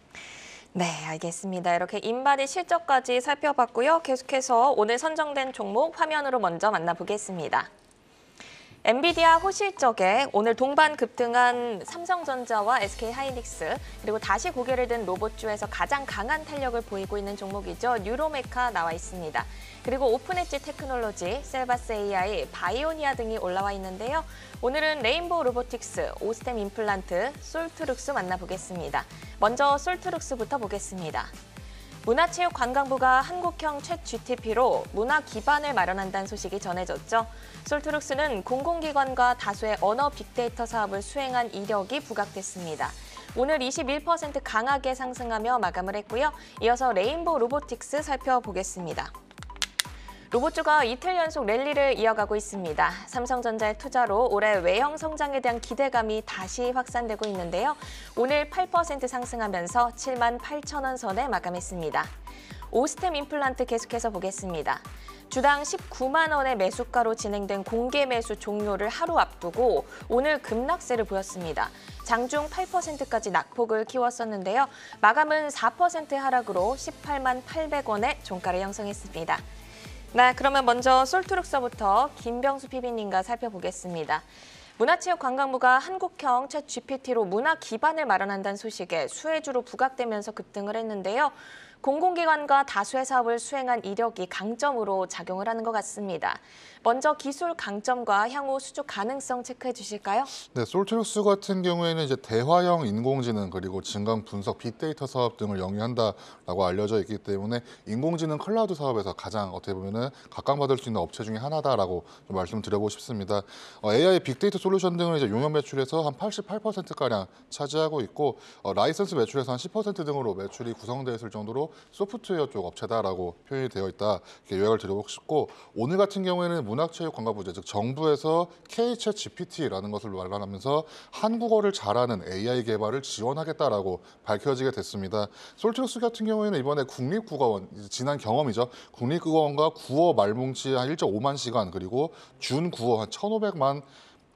네, 알겠습니다. 이렇게 인바디 실적까지 살펴봤고요. 계속해서 오늘 선정된 종목 화면으로 먼저 만나보겠습니다. 엔비디아 호실적에 오늘 동반 급등한 삼성전자와 SK하이닉스 그리고 다시 고개를 든 로봇주에서 가장 강한 탄력을 보이고 있는 종목이죠. 뉴로메카 나와 있습니다. 그리고 오픈엣지 테크놀로지, 셀바스 AI, 바이오니아 등이 올라와 있는데요. 오늘은 레인보우 로보틱스, 오스템 임플란트, 솔트룩스 만나보겠습니다. 먼저 솔트룩스부터 보겠습니다. 문화체육관광부가 한국형 챗 GTP로 문화 기반을 마련한다는 소식이 전해졌죠. 솔트룩스는 공공기관과 다수의 언어 빅데이터 사업을 수행한 이력이 부각됐습니다. 오늘 21% 강하게 상승하며 마감을 했고요. 이어서 레인보우 로보틱스 살펴보겠습니다. 로봇주가 이틀 연속 랠리를 이어가고 있습니다. 삼성전자의 투자로 올해 외형 성장에 대한 기대감이 다시 확산되고 있는데요. 오늘 8% 상승하면서 78,000원 선에 마감했습니다. 오스템 임플란트 계속해서 보겠습니다. 주당 19만 원의 매수가로 진행된 공개 매수 종료를 하루 앞두고 오늘 급락세를 보였습니다. 장중 8%까지 낙폭을 키웠었는데요. 마감은 4% 하락으로 18만 800원에 종가를 형성했습니다. 네, 그러면 먼저 솔트룩서부터 김병수 PB님과 살펴보겠습니다. 문화체육관광부가 한국형 챗 GPT로 문화 기반을 마련한다는 소식에 수혜주로 부각되면서 급등을 했는데요. 공공기관과 다수의 사업을 수행한 이력이 강점으로 작용을 하는 것 같습니다. 먼저 기술 강점과 향후 수주 가능성 체크해 주실까요? 네, 솔트룩스 같은 경우에는 이제 대화형 인공지능 그리고 증강 분석 빅데이터 사업 등을 영위한다라고 알려져 있기 때문에 인공지능 클라우드 사업에서 가장 어떻게 보면은 각광받을 수 있는 업체 중에 하나다라고 좀 말씀드려보고 싶습니다. AI 빅데이터 솔루션 등을 이제 용역 매출에서 한 88%가량 차지하고 있고 라이선스 매출에서 한 10% 등으로 매출이 구성되어 있을 정도로 소프트웨어 쪽 업체다라고 표현이 되어 있다. 이렇게 요약을 드리고 싶고 오늘 같은 경우에는 문화체육관광부제 즉 정부에서 K-챗GPT라는 것을 마련하면서 한국어를 잘하는 AI 개발을 지원하겠다라고 밝혀지게 됐습니다. 솔트룩스 같은 경우에는 이번에 국립국어원 지난 경험이죠. 국립국어원과 구어 말뭉치 한 1.5만 시간 그리고 준구어 한 1,500만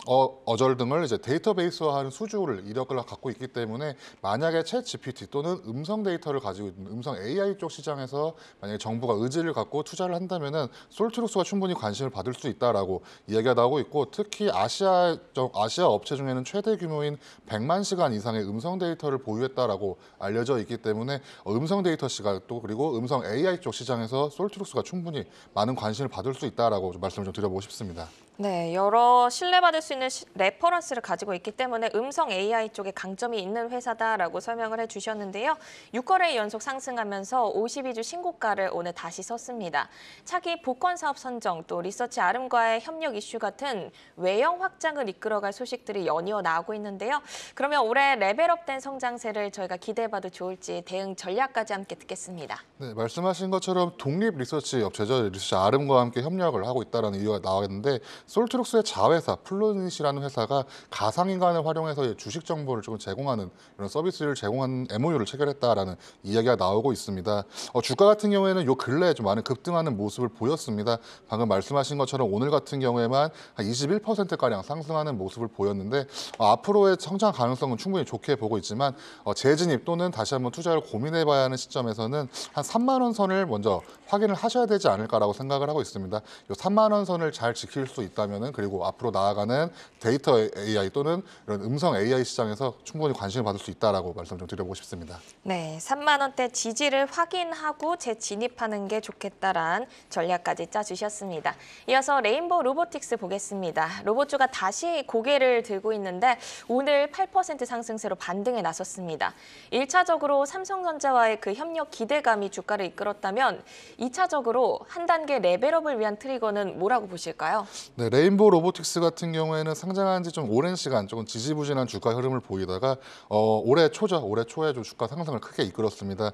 어절 등을 이제 데이터베이스화하는 수주를 이력을 갖고 있기 때문에 만약에 챗 GPT 또는 음성 데이터를 가지고 있는 음성 AI 쪽 시장에서 만약에 정부가 의지를 갖고 투자를 한다면은 솔트룩스가 충분히 관심을 받을 수 있다라고 이야기가 나오고 있고 특히 아시아 업체 중에는 최대 규모인 100만 시간 이상의 음성 데이터를 보유했다라고 알려져 있기 때문에 음성 데이터 시각 또 그리고 음성 AI 쪽 시장에서 솔트룩스가 충분히 많은 관심을 받을 수 있다라고 좀 말씀을 좀 드려보고 싶습니다. 네, 여러 신뢰받을 수 있는 레퍼런스를 가지고 있기 때문에 음성 AI 쪽에 강점이 있는 회사다라고 설명을 해주셨는데요. 6거래 연속 상승하면서 52주 신고가를 오늘 다시 썼습니다. 차기 복권 사업 선정 또 리서치 아름과의 협력 이슈 같은 외형 확장을 이끌어갈 소식들이 연이어 나오고 있는데요. 그러면 올해 레벨업된 성장세를 저희가 기대해봐도 좋을지 대응 전략까지 함께 듣겠습니다. 네, 말씀하신 것처럼 독립 리서치 업체죠. 리서치 아름과 함께 협력을 하고 있다는 이유가 나왔는데 솔트룩스의 자회사 플루닛이라는 회사가 가상인간을 활용해서 주식 정보를 조금 제공하는 이런 서비스를 제공하는 MOU를 체결했다라는 이야기가 나오고 있습니다. 주가 같은 경우에는 요 근래에 좀 많이 급등하는 모습을 보였습니다. 방금 말씀하신 것처럼 오늘 같은 경우에만 한 21%가량 상승하는 모습을 보였는데 앞으로의 성장 가능성은 충분히 좋게 보고 있지만 재진입 또는 다시 한번 투자를 고민해봐야 하는 시점에서는 한 3만 원 선을 먼저 확인을 하셔야 되지 않을까라고 생각을 하고 있습니다. 이 3만 원 선을 잘 지킬 수 있다면은 그리고 앞으로 나아가는 데이터 AI 또는 이런 음성 AI 시장에서 충분히 관심을 받을 수 있다라고 말씀 좀 드려보고 싶습니다. 네, 3만 원대 지지를 확인하고 재진입하는 게 좋겠다란 전략까지 짜주셨습니다. 이어서 레인보우 로보틱스 보겠습니다. 로봇주가 다시 고개를 들고 있는데 오늘 8% 상승세로 반등에 나섰습니다. 1차적으로 삼성전자와의 그 협력 기대감이 주가를 이끌었다면 2차적으로 한 단계 레벨업을 위한 트리거는 뭐라고 보실까요? 네, 레인보우 로보틱스 같은 경우에는 상장한 지 좀 오랜 시간 조금 지지부진한 주가 흐름을 보이다가 올해 초에 좀 주가 상승을 크게 이끌었습니다.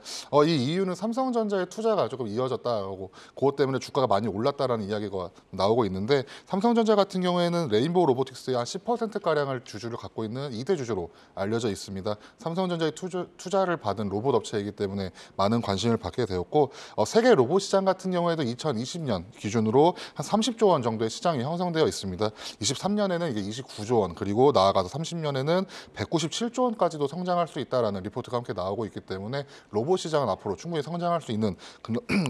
이 이유는 삼성전자의 투자가 조금 이어졌다고 그것 때문에 주가가 많이 올랐다라는 이야기가 나오고 있는데 삼성전자 같은 경우에는 레인보우 로보틱스의 한 10%가량을 주주를 갖고 있는 2대 주주로 알려져 있습니다. 삼성전자의 투자를 받은 로봇 업체이기 때문에 많은 관심을 받게 되었고 세계 로봇 시장 같은 경우에도 2020년 기준으로 한 30조 원 정도의 시장이 형성되어 있습니다. 23년에는 이게 29조 원 그리고 나아가서 30년에는 197조 원까지도 성장할 수 있다라는 리포트가 함께 나오고 있기 때문에 로봇 시장은 앞으로 충분히 성장할 수 있는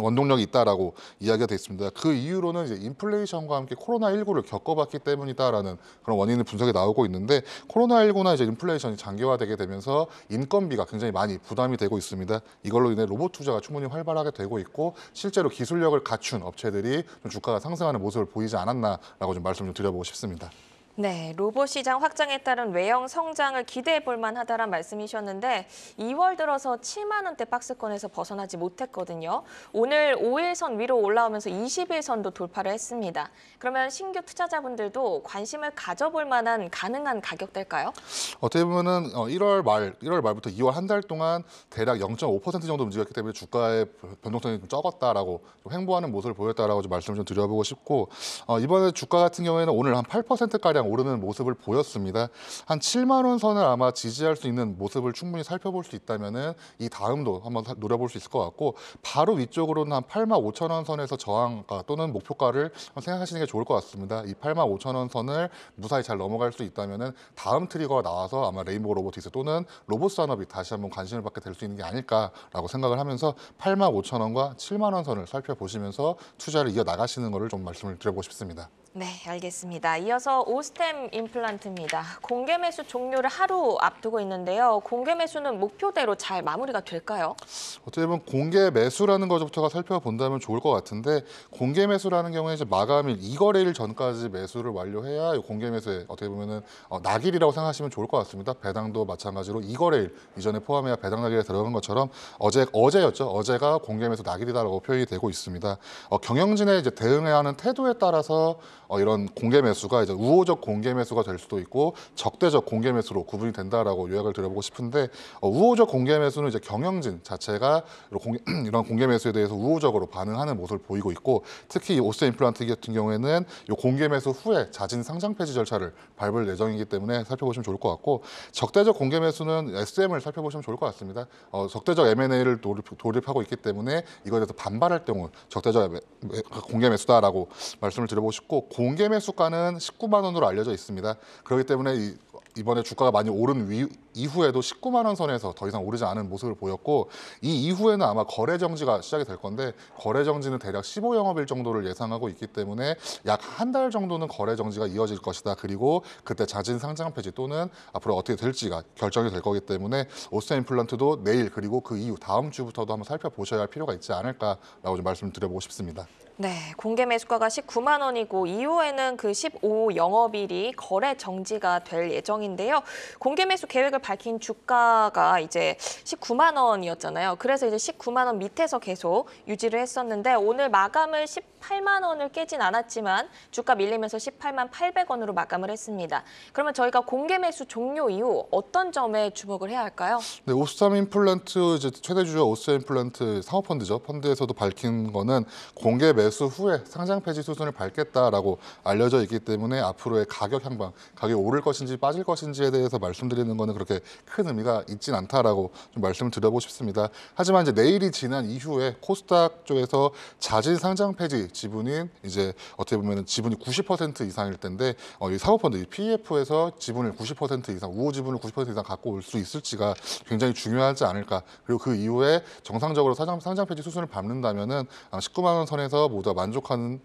원동력이 있다라고 이야기가 되어 있습니다. 그 이유로는 이제 인플레이션과 함께 코로나19를 겪어봤기 때문이다라는 그런 원인의 분석이 나오고 있는데 코로나19나 이제 인플레이션이 장기화되게 되면서 인건비가 굉장히 많이 부담이 되고 있습니다. 이걸로 인해 로봇 투자가 충분히 활발하게 되고 있고 실제로 기술력을 갖춘 업체들이 좀 주가가 상승하는 모습을 보이지 않았나라고 좀 말씀 좀 드려보고 싶습니다. 네, 로봇 시장 확장에 따른 외형 성장을 기대해 볼 만하다란 말씀이셨는데 2월 들어서 7만 원대 박스권에서 벗어나지 못했거든요. 오늘 5일선 위로 올라오면서 20일선도 돌파를 했습니다. 그러면 신규 투자자분들도 관심을 가져볼 만한 가능한 가격대일까요? 어떻게 보면은 1월 말부터 2월 한 달 동안 대략 0.5% 정도 움직였기 때문에 주가의 변동성이 좀 적었다라고 좀 횡보하는 모습을 보였다라고 좀 말씀을 좀 드려보고 싶고 이번에 주가 같은 경우에는 오늘 한 8%가량 오르는 모습을 보였습니다. 한 7만 원 선을 아마 지지할 수 있는 모습을 충분히 살펴볼 수 있다면은 이 다음도 한번 노려볼 수 있을 것 같고 바로 위쪽으로는 한 8만 5천 원 선에서 저항가 또는 목표가를 생각하시는 게 좋을 것 같습니다. 이 8만 5천 원 선을 무사히 잘 넘어갈 수 있다면은 다음 트리거가 나와서 아마 레인보우 로보틱스 또는 로봇 산업이 다시 한번 관심을 받게 될 수 있는 게 아닐까라고 생각을 하면서 8만 5천 원과 7만 원 선을 살펴보시면서 투자를 이어 나가시는 것을 좀 말씀을 드려보고 싶습니다. 네, 알겠습니다. 이어서 오스템 임플란트입니다. 공개 매수 종료를 하루 앞두고 있는데요. 공개 매수는 목표대로 잘 마무리가 될까요? 어떻게 보면 공개 매수라는 것부터가 살펴본다면 좋을 것 같은데 공개 매수라는 경우에 이제 마감일 2거래일 전까지 매수를 완료해야 공개 매수에 어떻게 보면은 낙일이라고 생각하시면 좋을 것 같습니다. 배당도 마찬가지로 2거래일 이전에 포함해야 배당 낙일에 들어간 것처럼 어제였죠. 어제가 공개 매수 낙일이다라고 표현이 되고 있습니다. 경영진의 이제 대응해야 하는 태도에 따라서 이런 공개 매수가 이제 우호적 공개 매수가 될 수도 있고 적대적 공개 매수로 구분이 된다라고 요약을 드려보고 싶은데 우호적 공개 매수는 이제 경영진 자체가 이런 공개 매수에 대해서 우호적으로 반응하는 모습을 보이고 있고 특히 이 오스템 임플란트 같은 경우에는 이 공개 매수 후에 자진 상장 폐지 절차를 밟을 예정이기 때문에 살펴보시면 좋을 것 같고 적대적 공개 매수는 SM을 살펴보시면 좋을 것 같습니다. 적대적 M&A를 돌입하고 있기 때문에 이거에 대해서 반발할 경우 적대적 공개 매수다라고 말씀을 드려보고 싶고 공개 매수가는 19만 원으로 알려져 있습니다. 그렇기 때문에 이번에 주가가 많이 오른 이후에도 19만 원 선에서 더 이상 오르지 않은 모습을 보였고 이 이후에는 아마 거래 정지가 시작이 될 건데 거래 정지는 대략 15영업일 정도를 예상하고 있기 때문에 약 한 달 정도는 거래 정지가 이어질 것이다. 그리고 그때 자진 상장 폐지 또는 앞으로 어떻게 될지가 결정이 될 거기 때문에 오스템 임플란트도 내일 그리고 그 이후 다음 주부터도 한번 살펴보셔야 할 필요가 있지 않을까라고 좀 말씀드려보고 싶습니다. 네, 공개 매수가가 19만 원이고 이후에는 그 15 영업일이 거래 정지가 될 예정인데요. 공개 매수 계획을 밝힌 주가가 이제 19만 원이었잖아요. 그래서 이제 19만 원 밑에서 계속 유지를 했었는데 오늘 마감을 18만 원을 깨진 않았지만 주가 밀리면서 18만 800원으로 마감을 했습니다. 그러면 저희가 공개 매수 종료 이후 어떤 점에 주목을 해야 할까요? 네, 오스템 임플란트 이제 최대 주주 오스템 임플란트 사모펀드죠. 펀드에서도 밝힌 거는 공개 매수 후에 상장 폐지 수순을 밟겠다라고 알려져 있기 때문에 앞으로의 가격 향방, 가격이 오를 것인지 빠질 것인지에 대해서 말씀드리는 거는 그렇게 큰 의미가 있진 않다라고 좀 말씀을 드려보고 싶습니다. 하지만 이제 내일이 지난 이후에 코스닥 쪽에서 자진 상장 폐지 지분인 이제 어떻게 보면 지분이 90% 이상일 텐데 이 사모펀드 이 PEF에서 지분을 90% 이상, 우호 지분을 90% 이상 갖고 올 수 있을지가 굉장히 중요하지 않을까. 그리고 그 이후에 정상적으로 상장 폐지 수순을 밟는다면은 19만 원 선에서 모두 만족하는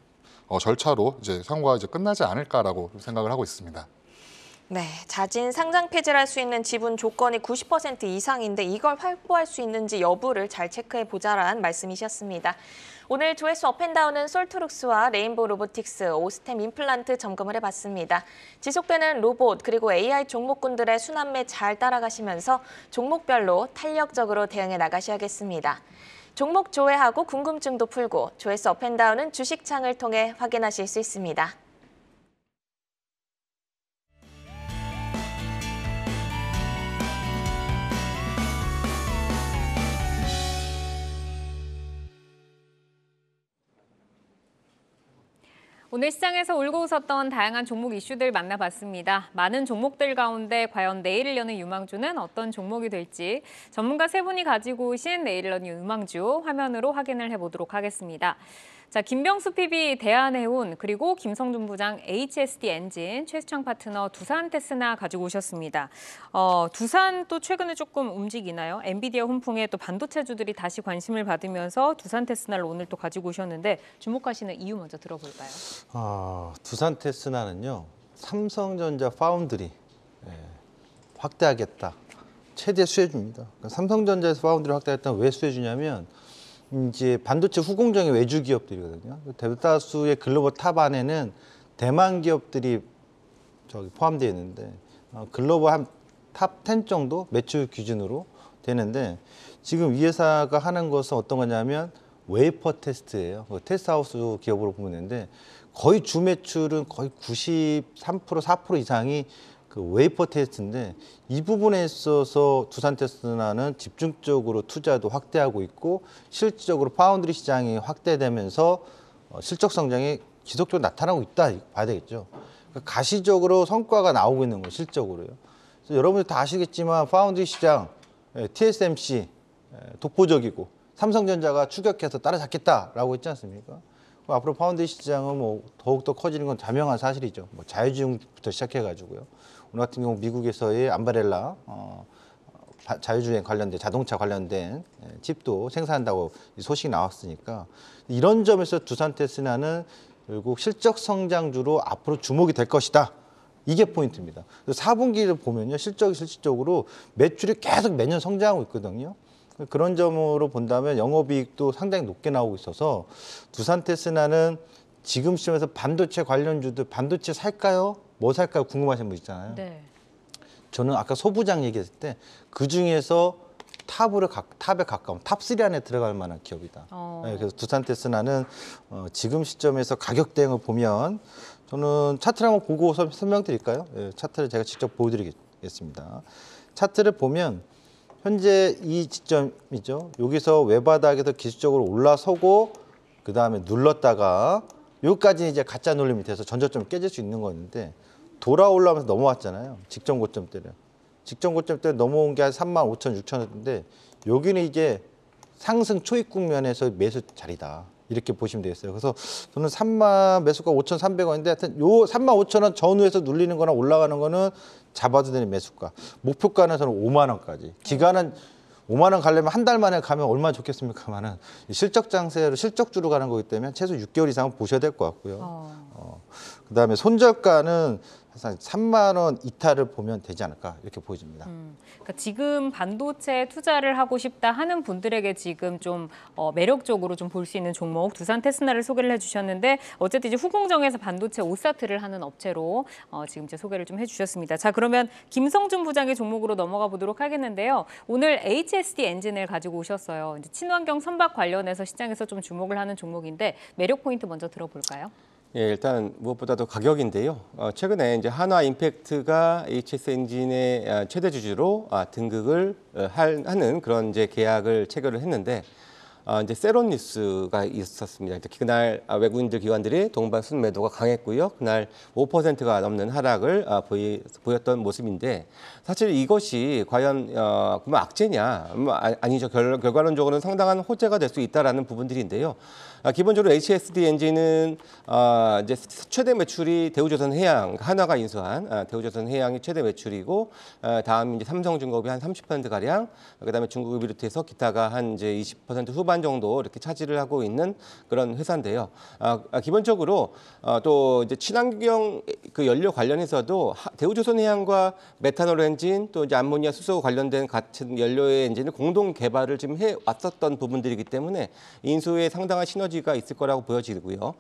절차로 이제 상호가 이제 끝나지 않을까라고 생각을 하고 있습니다. 네, 자진 상장 폐지를 할 수 있는 지분 조건이 90% 이상인데 이걸 확보할 수 있는지 여부를 잘 체크해 보자라는 말씀이셨습니다. 오늘 조회수 업앤다운은 솔트룩스와 레인보우 로보틱스, 오스템 임플란트 점검을 해봤습니다. 지속되는 로봇 그리고 AI 종목군들의 순환매 잘 따라가시면서 종목별로 탄력적으로 대응해 나가셔야겠습니다. 종목 조회하고 궁금증도 풀고 조회수 업앤다운은 주식창을 통해 확인하실 수 있습니다. 오늘 시장에서 울고 웃었던 다양한 종목 이슈들 만나봤습니다. 많은 종목들 가운데 과연 내일을 여는 유망주는 어떤 종목이 될지 전문가 세 분이 가지고 오신 내일을 여는 유망주 화면으로 확인을 해보도록 하겠습니다. 자, 김병수 PB 대한해운 그리고 김성준 부장 HSD 엔진, 최수창 파트너 두산 테스나 가지고 오셨습니다. 두산 또 최근에 조금 움직이나요? 엔비디아 훈풍에 또 반도체주들이 다시 관심을 받으면서 두산 테스나를 오늘 또 가지고 오셨는데 주목하시는 이유 먼저 들어볼까요? 두산 테스나는요. 삼성전자 파운드리 확대하겠다. 최대 수혜주입니다. 그러니까 삼성전자에서 파운드리 확대하겠다면 왜 수혜주냐면 이제 반도체 후공정의 외주 기업들이거든요. 대다수의 글로벌 탑 안에는 대만 기업들이 포함되어 있는데 글로벌 한 탑 10 정도 매출 기준으로 되는데 지금 이 회사가 하는 것은 어떤 거냐면 웨이퍼 테스트예요. 테스트하우스 기업으로 보면 되는데 거의 주 매출은 거의 93%, 4% 이상이 그 웨이퍼 테스트인데 이 부분에 있어서 두산 테스나는 집중적으로 투자도 확대하고 있고 실질적으로 파운드리 시장이 확대되면서 실적 성장이 지속적으로 나타나고 있다 봐야 되겠죠. 그러니까 가시적으로 성과가 나오고 있는 거예요, 실적으로요. 그래서 여러분들 다 아시겠지만 파운드리 시장 TSMC 독보적이고 삼성전자가 추격해서 따라잡겠다라고 했지 않습니까? 앞으로 파운드리 시장은 뭐 더욱더 커지는 건 자명한 사실이죠. 뭐 자율주행부터 시작해가지고요. 오늘 같은 경우 미국에서의 암바렐라 자율주행 관련된 자동차 관련된 칩도 생산한다고 소식이 나왔으니까 이런 점에서 두산 테스나는 결국 실적 성장주로 앞으로 주목이 될 것이다. 이게 포인트입니다. 4분기를 보면요, 실질적으로 매출이 계속 매년 성장하고 있거든요. 그런 점으로 본다면 영업이익도 상당히 높게 나오고 있어서 두산 테스나는 지금 시점에서 반도체 관련주들 반도체 살까요? 뭐 살까요? 궁금하신 분 있잖아요. 네. 저는 아까 소부장 얘기했을 때 그중에서 탑에 가까운 탑3 안에 들어갈 만한 기업이다. 네, 그래서 두산테스나는 지금 시점에서 가격 대응을 보면 저는 차트를 한번 보고 설명드릴까요? 네, 차트를 제가 직접 보여드리겠습니다. 차트를 보면 현재 이 지점이죠. 여기서 외바닥에서 기술적으로 올라서고 그 다음에 눌렀다가 여기까지 이제 가짜 눌림이 돼서 전저점이 깨질 수 있는 거였는데 돌아 올라오면서 넘어왔잖아요. 직전 고점 때는. 직전 고점 때 넘어온 게 한 35,000, 6,000원인데 여기는 이제 상승 초입 국면에서 매수 자리다. 이렇게 보시면 되겠어요. 그래서 저는 매수가 5,300원인데 하여튼 요 35,000원 전후에서 눌리는 거나 올라가는 거는 잡아도 되는 매수가. 목표가는 저는 5만 원까지. 기간은 5만 원 가려면 한 달 만에 가면 얼마나 좋겠습니까만은 실적 장세로 실적주로 가는 거기 때문에 최소 6개월 이상은 보셔야 될 것 같고요. 그다음에 손절가는 한 3만 원 이탈을 보면 되지 않을까 이렇게 보여집니다. 그러니까 지금 반도체 투자를 하고 싶다 하는 분들에게 지금 좀 매력적으로 좀 볼 수 있는 종목 두산테스나를 소개를 해주셨는데 어쨌든 이제 후공정에서 반도체 오사트를 하는 업체로 지금 이제 소개를 좀 해주셨습니다. 자, 그러면 김성준 부장의 종목으로 넘어가 보도록 하겠는데요. 오늘 HSD 엔진을 가지고 오셨어요. 이제 친환경 선박 관련해서 시장에서 좀 주목을 하는 종목인데 매력 포인트 먼저 들어볼까요? 예, 일단 무엇보다도 가격인데요. 최근에 이제 한화 임팩트가 HS 엔진의 최대 주주로 등극을 하는 그런 이제 계약을 체결을 했는데 이제 세론 뉴스가 있었습니다. 그날 외국인들 기관들이 동반 순매도가 강했고요. 그날 5%가 넘는 하락을 보였던 모습인데 사실 이것이 과연 그러면 악재냐? 아니죠. 결과론적으로는 상당한 호재가 될 수 있다라는 부분들인데요. 기본적으로 HSD 엔진은 이제 최대 매출이 대우조선해양 한화가 인수한 대우조선해양이 최대 매출이고 다음 이제 삼성중공업이 한 30% 가량, 그다음에 중국을 비롯해서 기타가 한 이제 20% 후반 정도 이렇게 차지를 하고 있는 그런 회사인데요. 기본적으로 또 이제 친환경 그 연료 관련해서도 대우조선해양과 메탄올 엔진 또 이제 암모니아 수소 관련된 같은 연료의 엔진을 공동 개발을 지금 해 왔었던 부분들이기 때문에 인수에 상당한 시너지가 있을 거라고 보여지고요.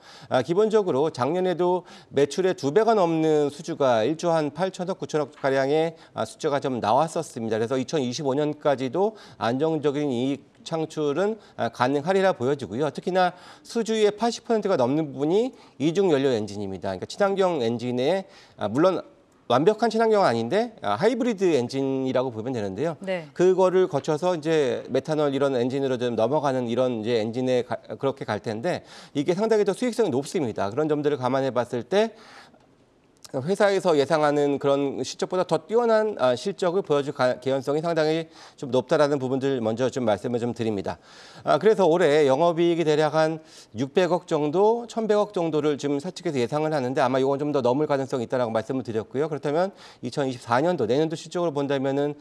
기본적으로 작년에도 매출의 2배가 넘는 수주가 1조 한 8천억, 9천억 가량의 숫자가 좀 나왔었습니다. 그래서 2025년까지도 안정적인 이익 창출은 가능하리라 보여지고요. 특히나 수주의 80%가 넘는 부분이 이중 연료 엔진입니다. 그러니까 친환경 엔진에 물론 완벽한 친환경은 아닌데 하이브리드 엔진이라고 보면 되는데요. 네. 그거를 거쳐서 이제 메탄올 이런 엔진으로 좀 넘어가는 이런 이제 엔진에 그렇게 갈 텐데 이게 상당히 더 수익성이 높습니다. 그런 점들을 감안해 봤을 때 회사에서 예상하는 그런 실적보다 더 뛰어난 실적을 보여줄 개연성이 상당히 좀 높다라는 부분들 먼저 좀 말씀을 좀 드립니다. 그래서 올해 영업이익이 대략 한 600억 정도, 1,100억 정도를 지금 사측에서 예상을 하는데 아마 이건 좀 더 넘을 가능성이 있다라고 말씀을 드렸고요. 그렇다면 2024년도 내년도 실적으로 본다면은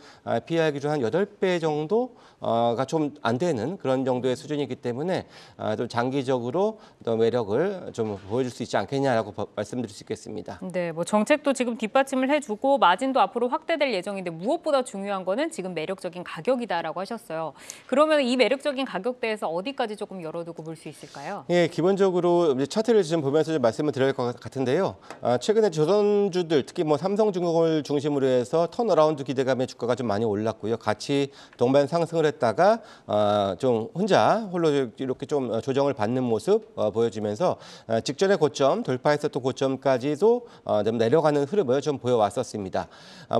PER 기준 한 8배 정도가 좀 안 되는 그런 정도의 수준이기 때문에 좀 장기적으로 더 매력을 좀 보여줄 수 있지 않겠냐라고 말씀드릴 수 있겠습니다. 네, 뭐 정책도 지금 뒷받침을 해주고 마진도 앞으로 확대될 예정인데 무엇보다 중요한 거는 지금 매력적인 가격이다라고 하셨어요. 그러면 이 매력적인 가격대에서 어디까지 조금 열어두고 볼 수 있을까요? 예, 기본적으로 이제 차트를 지금 보면서 좀 말씀을 드릴 것 같은데요. 최근에 조선주들 특히 뭐 삼성중공업을 중심으로 해서 턴어라운드 기대감의 주가가 좀 많이 올랐고요. 같이 동반 상승을 했다가 좀 홀로 이렇게 좀 조정을 받는 모습 보여지면서 직전의 고점 돌파했었던 고점까지도 좀 내려가는 흐름을 좀 보여왔었습니다.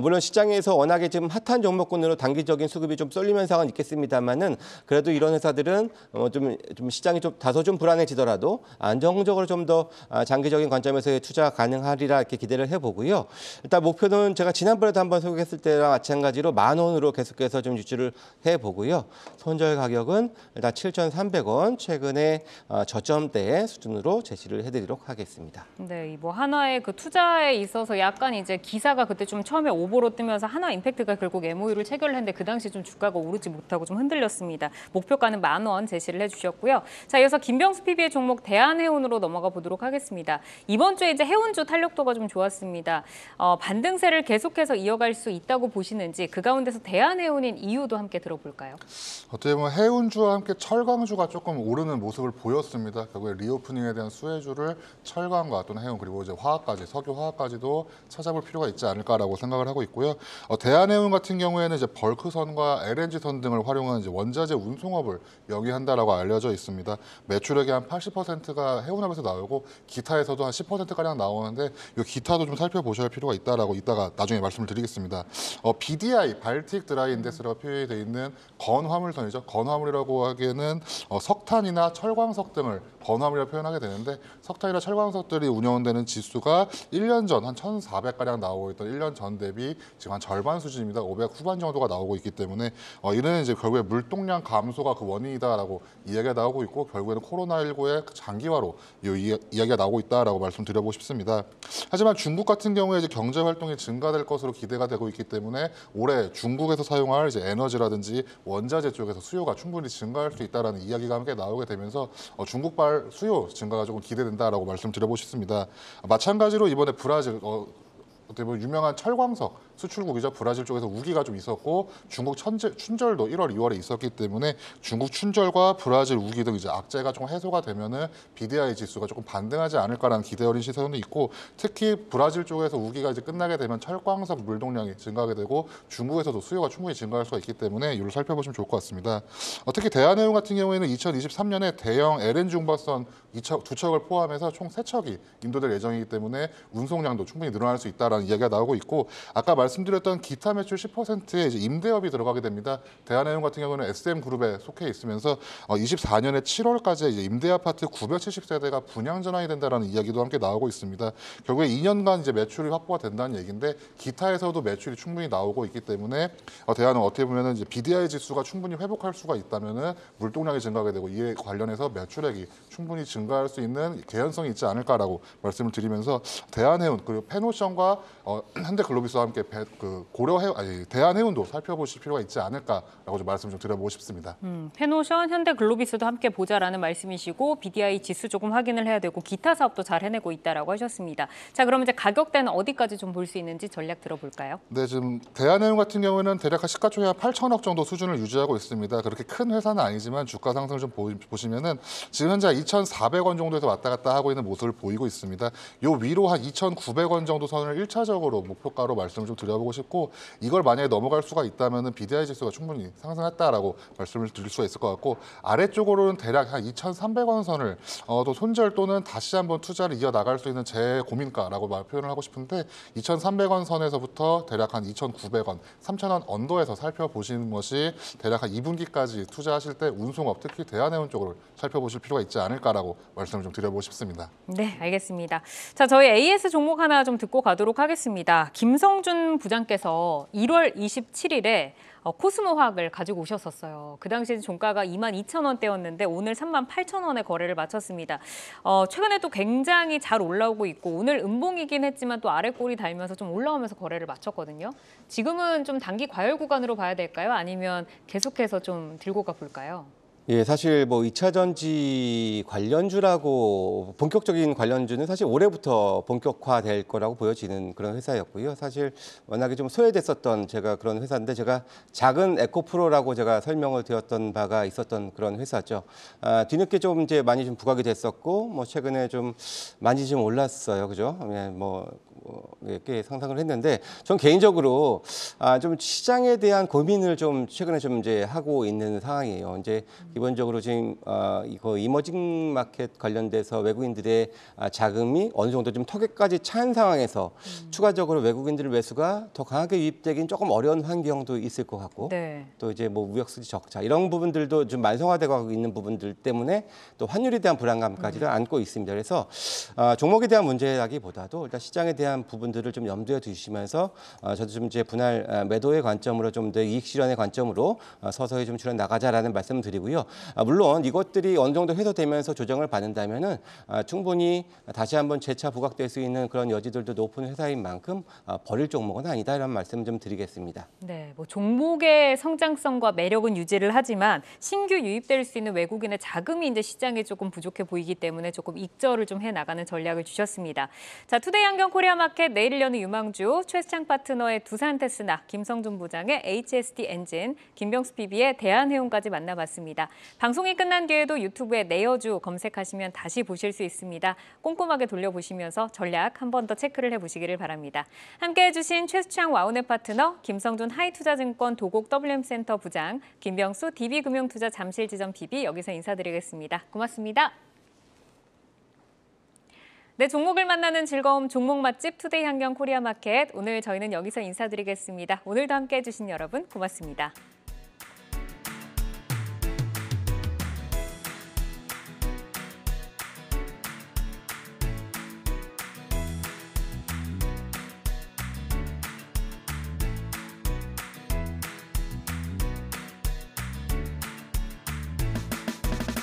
물론 시장에서 워낙에 지금 핫한 종목군으로 단기적인 수급이 좀 쏠림 현상은 있겠습니다만은 그래도 이런 회사들은 좀 시장이 좀 다소 좀 불안해지더라도 안정적으로 좀 더 장기적인 관점에서의 투자 가능하리라 이렇게 기대를 해보고요. 일단 목표는 제가 지난번에도 한번 소개했을 때랑 마찬가지로 10,000원으로 계속해서 좀 유지를 해보고요. 손절 가격은 일단 7,300원 최근에 저점대 수준으로 제시를 해드리도록 하겠습니다. 네, 뭐 하나의 그 투자에 있어서 약간 이제 기사가 그때 좀 처음에 오보로 뜨면서 하나 임팩트가 결국 MOU를 체결을 했는데 그 당시 좀 주가가 오르지 못하고 좀 흔들렸습니다. 목표가는 10,000원 제시를 해주셨고요. 자, 이어서 김병수 PB의 종목 대한해운으로 넘어가 보도록 하겠습니다. 이번 주에 이제 해운주 탄력도가 좀 좋았습니다. 반등세를 계속해서 이어갈 수 있다고 보시는지 그 가운데서 대한해운인 이유도 함께 들어볼까요? 어떻게 보면 해운주와 함께 철강주가 조금 오르는 모습을 보였습니다. 결국에 리오프닝에 대한 수혜주를 철강과 또는 해운 그리고 이제 화학까지 석유 화학 사업까지도 찾아볼 필요가 있지 않을까라고 생각을 하고 있고요. 대한해운 같은 경우에는 이제 벌크선과 LNG선 등을 활용한 이제 원자재 운송업을 영위한다라고 알려져 있습니다. 매출액의 한 80%가 해운업에서 나오고 기타에서도 한 10%가량 나오는데 이 기타도 좀 살펴보셔야 할 필요가 있다라고 이따가 나중에 말씀을 드리겠습니다. BDI, 발틱 드라이 인덱스라고 표현이 되어 있는 건화물선이죠. 건화물이라고 하기에는 석탄이나 철광석 등을 건화물이라고 표현하게 되는데 석탄이나 철광석들이 운영되는 지수가 1년 전 한 1,400가량 나오고 있던 1년 전 대비 지금 한 절반 수준입니다. 500 후반 정도가 나오고 있기 때문에 이는 이제 결국에 물동량 감소가 그 원인이다라고 이야기가 나오고 있고 결국에는 코로나19의 장기화로 이야기가 나오고 있다라고 말씀드려보고 싶습니다. 하지만 중국 같은 경우에 이제 경제 활동이 증가될 것으로 기대가 되고 있기 때문에 올해 중국에서 사용할 이제 에너지라든지 원자재 쪽에서 수요가 충분히 증가할 수 있다라는 이야기가 함께 나오게 되면서 중국발 수요 증가가 조금 기대된다라고 말씀드려보고 싶습니다. 마찬가지로 이번에 브라질 어떻게 보면 유명한 철광석 수출국이죠. 브라질 쪽에서 우기가 좀 있었고 중국 춘절도 1월, 2월에 있었기 때문에 중국 춘절과 브라질 우기 등 이제 악재가 좀 해소가 되면은 BDI 지수가 조금 반등하지 않을까라는 기대 어린 시선도 있고 특히 브라질 쪽에서 우기가 이제 끝나게 되면 철광석 물동량이 증가하게 되고 중국에서도 수요가 충분히 증가할 수가 있기 때문에 이를 살펴보시면 좋을 것 같습니다. 특히 대한해운 같은 경우에는 2023년에 대형 LNG 중박선 두 척을 포함해서 총 3척이 인도될 예정이기 때문에 운송량도 충분히 늘어날 수 있다라는 이야기가 나오고 있고 아까 말씀드렸던 기타 매출 10%에 이제 임대업이 들어가게 됩니다. 대한해운 같은 경우는 SM그룹에 속해 있으면서 24년에 7월까지 이제 임대 아파트 970세대가 분양 전환이 된다라는 이야기도 함께 나오고 있습니다. 결국에 2년간 이제 매출이 확보가 된다는 얘기인데 기타에서도 매출이 충분히 나오고 있기 때문에 대한은 어떻게 보면은 이제 BDI 지수가 충분히 회복할 수가 있다면은 물동량이 증가하게 되고 이에 관련해서 매출액이 충분히 증가할 수 있는 개연성이 있지 않을까라고 말씀을 드리면서 대한해운 그리고 페노션과 현대글로비스와 함께 대한해운도 살펴보실 필요가 있지 않을까라고 좀 말씀 좀 드려보고 싶습니다. 페노션, 현대글로비스도 함께 보자라는 말씀이시고 BDI 지수 조금 확인을 해야 되고 기타 사업도 잘 해내고 있다라고 하셨습니다. 자, 그럼 이제 가격대는 어디까지 좀 볼 수 있는지 전략 들어볼까요? 네, 지금 대한해운 같은 경우에는 대략 시가총액 한 8천억 정도 수준을 유지하고 있습니다. 그렇게 큰 회사는 아니지만 주가 상승을 좀 보시면은 지금 현재 2,400원 정도에서 왔다 갔다 하고 있는 모습을 보이고 있습니다. 요 위로 한 2,900원 정도 선을 1차적으로 목표가로 말씀을 좀 드려보고 싶고 이걸 만약에 넘어갈 수가 있다면은 BDI 지수가 충분히 상승했다라고 말씀을 드릴 수가 있을 것 같고 아래쪽으로는 대략 한 2,300원 선을 또 손절 또는 다시 한번 투자를 이어나갈 수 있는 제 고민가라고 표현을 하고 싶은데 2,300원 선에서부터 대략 한 2,900원, 3,000원 언더에서 살펴보시는 것이 대략 한 2분기까지 투자하실 때 운송업 특히 대한해운 쪽으로 살펴보실 필요가 있지 않을까라고 말씀을 좀 드려보고 싶습니다. 네, 알겠습니다. 자, 저희 AS 종목 하나 좀 듣고 가도록 하겠습니다. 김성준 부장께서 1월 27일에 코스모화학을 가지고 오셨었어요. 그 당시 종가가 22,000원대였는데 오늘 38,000원에 거래를 마쳤습니다. 최근에 또 굉장히 잘 올라오고 있고 오늘 음봉이긴 했지만 또 아래 꼬리 달면서 좀 올라오면서 거래를 마쳤거든요. 지금은 좀 단기 과열 구간으로 봐야 될까요? 아니면 계속해서 좀 들고 가 볼까요? 예, 사실 뭐 2차 전지 관련주라고 본격적인 관련주는 사실 올해부터 본격화될 거라고 보여지는 그런 회사였고요. 사실 워낙에 좀 소외됐었던 제가 그런 회사인데 제가 작은 에코프로라고 제가 설명을 드렸던 바가 있었던 그런 회사죠. 뒤늦게 좀 이제 많이 좀 부각이 됐었고 뭐 최근에 좀 많이 좀 올랐어요. 그죠? 꽤 상승을 했는데 전 개인적으로 좀 시장에 대한 고민을 좀 최근에 좀 이제 하고 있는 상황이에요. 이제 기본적으로 지금 이거 이머징 마켓 관련돼서 외국인들의 자금이 어느 정도 좀 턱에까지 찬 상황에서 추가적으로 외국인들 매수가 더 강하게 유입되긴 조금 어려운 환경도 있을 것 같고 네. 또 이제 뭐 무역수지 적자 이런 부분들도 좀 만성화되고 있는 부분들 때문에 또 환율에 대한 불안감까지를 안고 있습니다. 그래서 종목에 대한 문제라기보다도 일단 시장에 대한 부분들을 좀 염두에 두시면서 저도 좀 이제 분할 매도의 관점으로 좀 더 이익 실현의 관점으로 서서히 좀 줄여 나가자라는 말씀을 드리고요. 물론 이것들이 어느 정도 해소되면서 조정을 받는다면은 충분히 다시 한번 재차 부각될 수 있는 그런 여지들도 높은 회사인 만큼 버릴 종목은 아니다 이런 말씀 좀 드리겠습니다. 네, 뭐 종목의 성장성과 매력은 유지를 하지만 신규 유입될 수 있는 외국인의 자금이 이제 시장에 조금 부족해 보이기 때문에 조금 익절을 좀 해 나가는 전략을 주셨습니다. 자, 투데이 안경 코리아 마켓 코리아마켓 내일 여는 유망주, 최수창 파트너의 두산테스나, 김성준 부장의 HST 엔진, 김병수 PB의 대한해운까지 만나봤습니다. 방송이 끝난 뒤에도 유튜브에 내여주 검색하시면 다시 보실 수 있습니다. 꼼꼼하게 돌려보시면서 전략 한 번 더 체크를 해보시기를 바랍니다. 함께해 주신 최수창 와우넷 파트너, 김성준 하이투자증권 도곡 WM센터 부장, 김병수 DB금융투자 잠실지점 PB 여기서 인사드리겠습니다. 고맙습니다. 네, 종목을 만나는 즐거움 종목 맛집 투데이 한경 코리아마켓. 오늘 저희는 여기서 인사드리겠습니다. 오늘도 함께해 주신 여러분 고맙습니다.